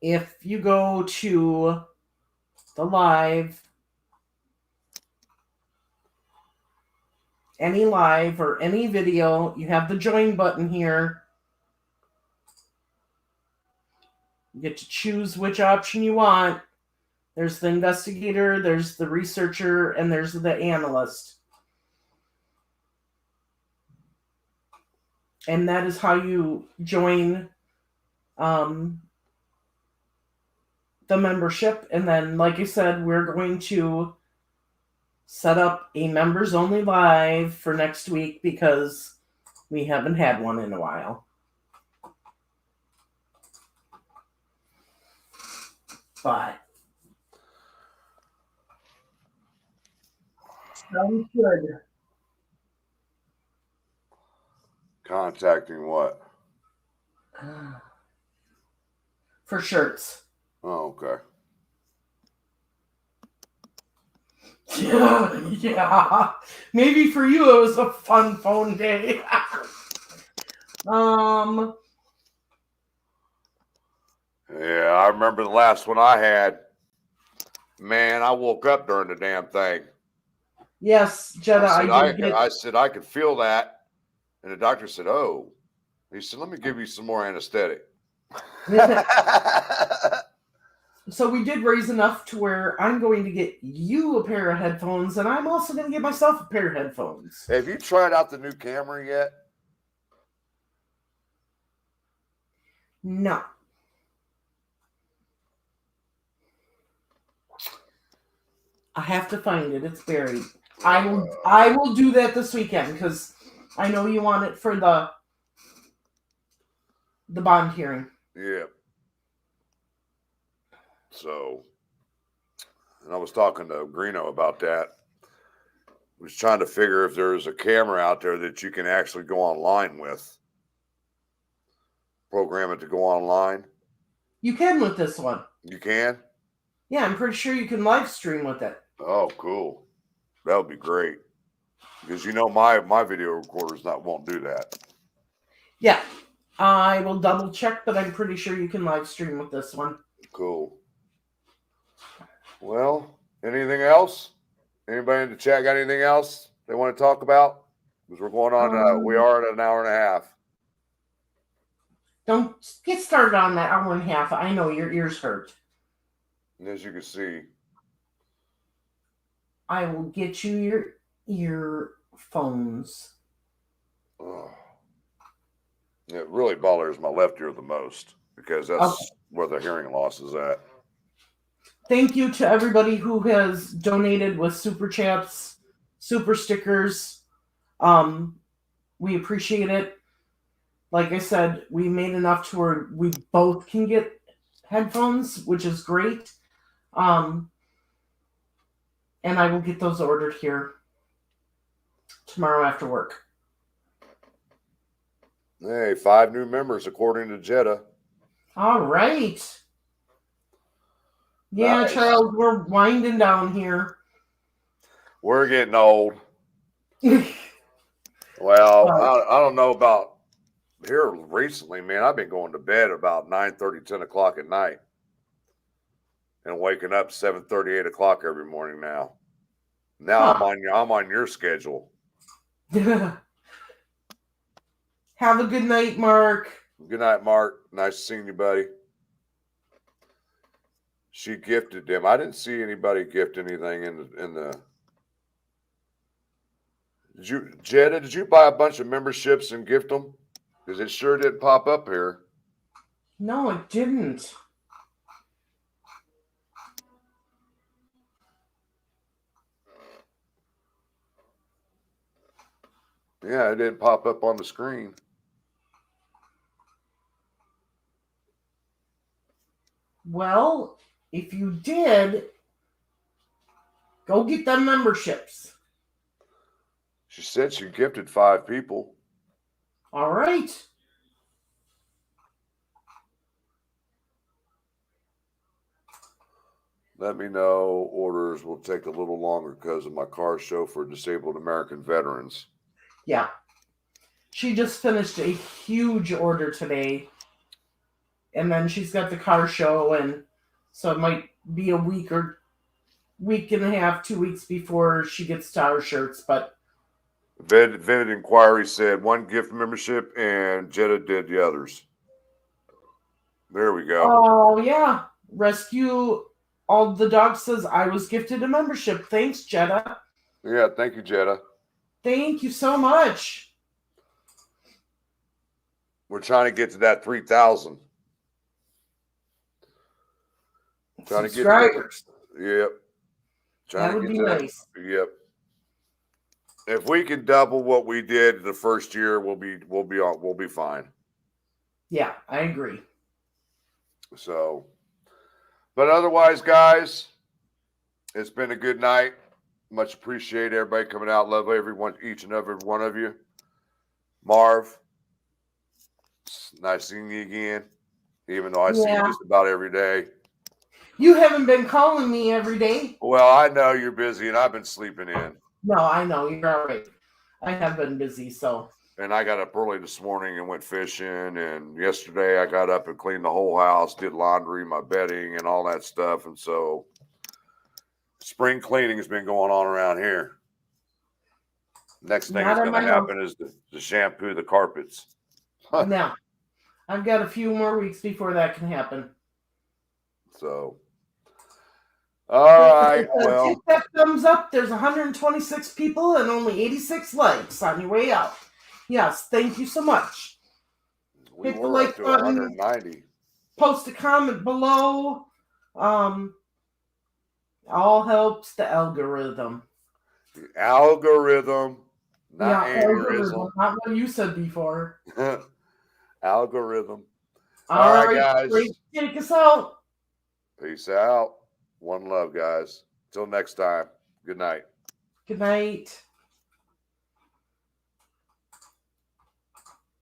If you go to the live, any live or any video, you have the join button here. You get to choose which option you want. There's the investigator, there's the researcher, and there's the analyst. And that is how you join the membership. And then, like I said, we're going to set up a members only live for next week because we haven't had one in a while. But sounds good. Contacting what? For shirts. Oh, okay. Yeah. Maybe for you it was a fun phone day. Yeah, I remember the last one I had. Man, I woke up during the damn thing. Yes, Jetta, I said I could feel that, and the doctor said, "Oh," he said, "Let me give you some more anesthetic." So we did raise enough to where I'm going to get you a pair of headphones, and I'm also going to get myself a pair of headphones. Have you tried out the new camera yet? No. I have to find it. It's buried. I will do that this weekend because I know you want it for the bond hearing. Yeah. So, and I was talking to Greeno about that. I was trying to figure if there's a camera out there that you can actually go online with. Program it to go online. You can with this one. You can? Yeah, I'm pretty sure you can live stream with it. Oh, cool. That would be great. Because you know my video recorders won't do that. Yeah. I will double check, but I'm pretty sure you can live stream with this one. Cool. Well, anything else? Anybody in the chat got anything else they want to talk about? Because we're going on, we are at an hour and a half. Don't get started on that hour and a half. I know your ears hurt. And as you can see, I will get you your earphones. It really bothers my left ear the most because that's where the hearing loss is at. Thank you to everybody who has donated with super chats, super stickers. We appreciate it. Like I said, we made enough to where we both can get headphones, which is great. And I will get those ordered here tomorrow after work. Hey, 5 new members according to Jetta. All right. Yeah, Nice. Charles, we're winding down here. We're getting old. Well, I don't know about here recently, man. I've been going to bed about 9:30, 10 o'clock at night. And waking up 7:30, 8 o'clock every morning now. Now I'm on your schedule. Have a good night, Mark. Good night, Mark. Nice seeing you, buddy. She gifted them. I didn't see anybody gift anything in the. Jetta, did you buy a bunch of memberships and gift them? Because it sure didn't pop up here. No, it didn't. Yeah, it didn't pop up on the screen. Well, if you did, go get them memberships. She said she gifted 5 people. All right. Let me know. Orders will take a little longer because of my car show for disabled American veterans. Yeah. She just finished a huge order today. And then she's got the car show, and so it might be a week and a half, 2 weeks before she gets to our shirts. But Vet Inquiry said 1 gift membership, and Jetta did the others. There we go. oh yeah, Rescue All the Dog says I was gifted a membership. Thanks, Jetta. Yeah, thank you, Jetta. Thank you so much. We're trying to get to that 3,000. Trying to get Subscribers. Yep. Trying That to would get be to that. nice. Yep. If we can double what we did the first year, we'll be fine. Yeah, I agree. So, but otherwise, guys, it's been a good night. Much appreciate everybody coming out. Love everyone, each and every one of you. Marv, it's nice seeing you again, even though I see you just about every day. You haven't been calling me every day. Well, I know you're busy, and I've been sleeping in. No, I know. You're all right. I have been busy, so. And I got up early this morning and went fishing. And yesterday I got up and cleaned the whole house, did laundry, my bedding, and all that stuff. And so spring cleaning has been going on around here. Next thing that's going to happen is to shampoo the carpets. No, I've got a few more weeks before that can happen. So, all right. Well, hit that thumbs up. There's 126 people and only 86 likes on your way out. Yes, thank you so much. We Hit the were like up to button. 190. Post a comment below. All helps the algorithm. The algorithm, not algorithm, not what you said before. Algorithm. All right, guys. Take us out. Peace out. One love, guys. Till next time. Good night. Good night.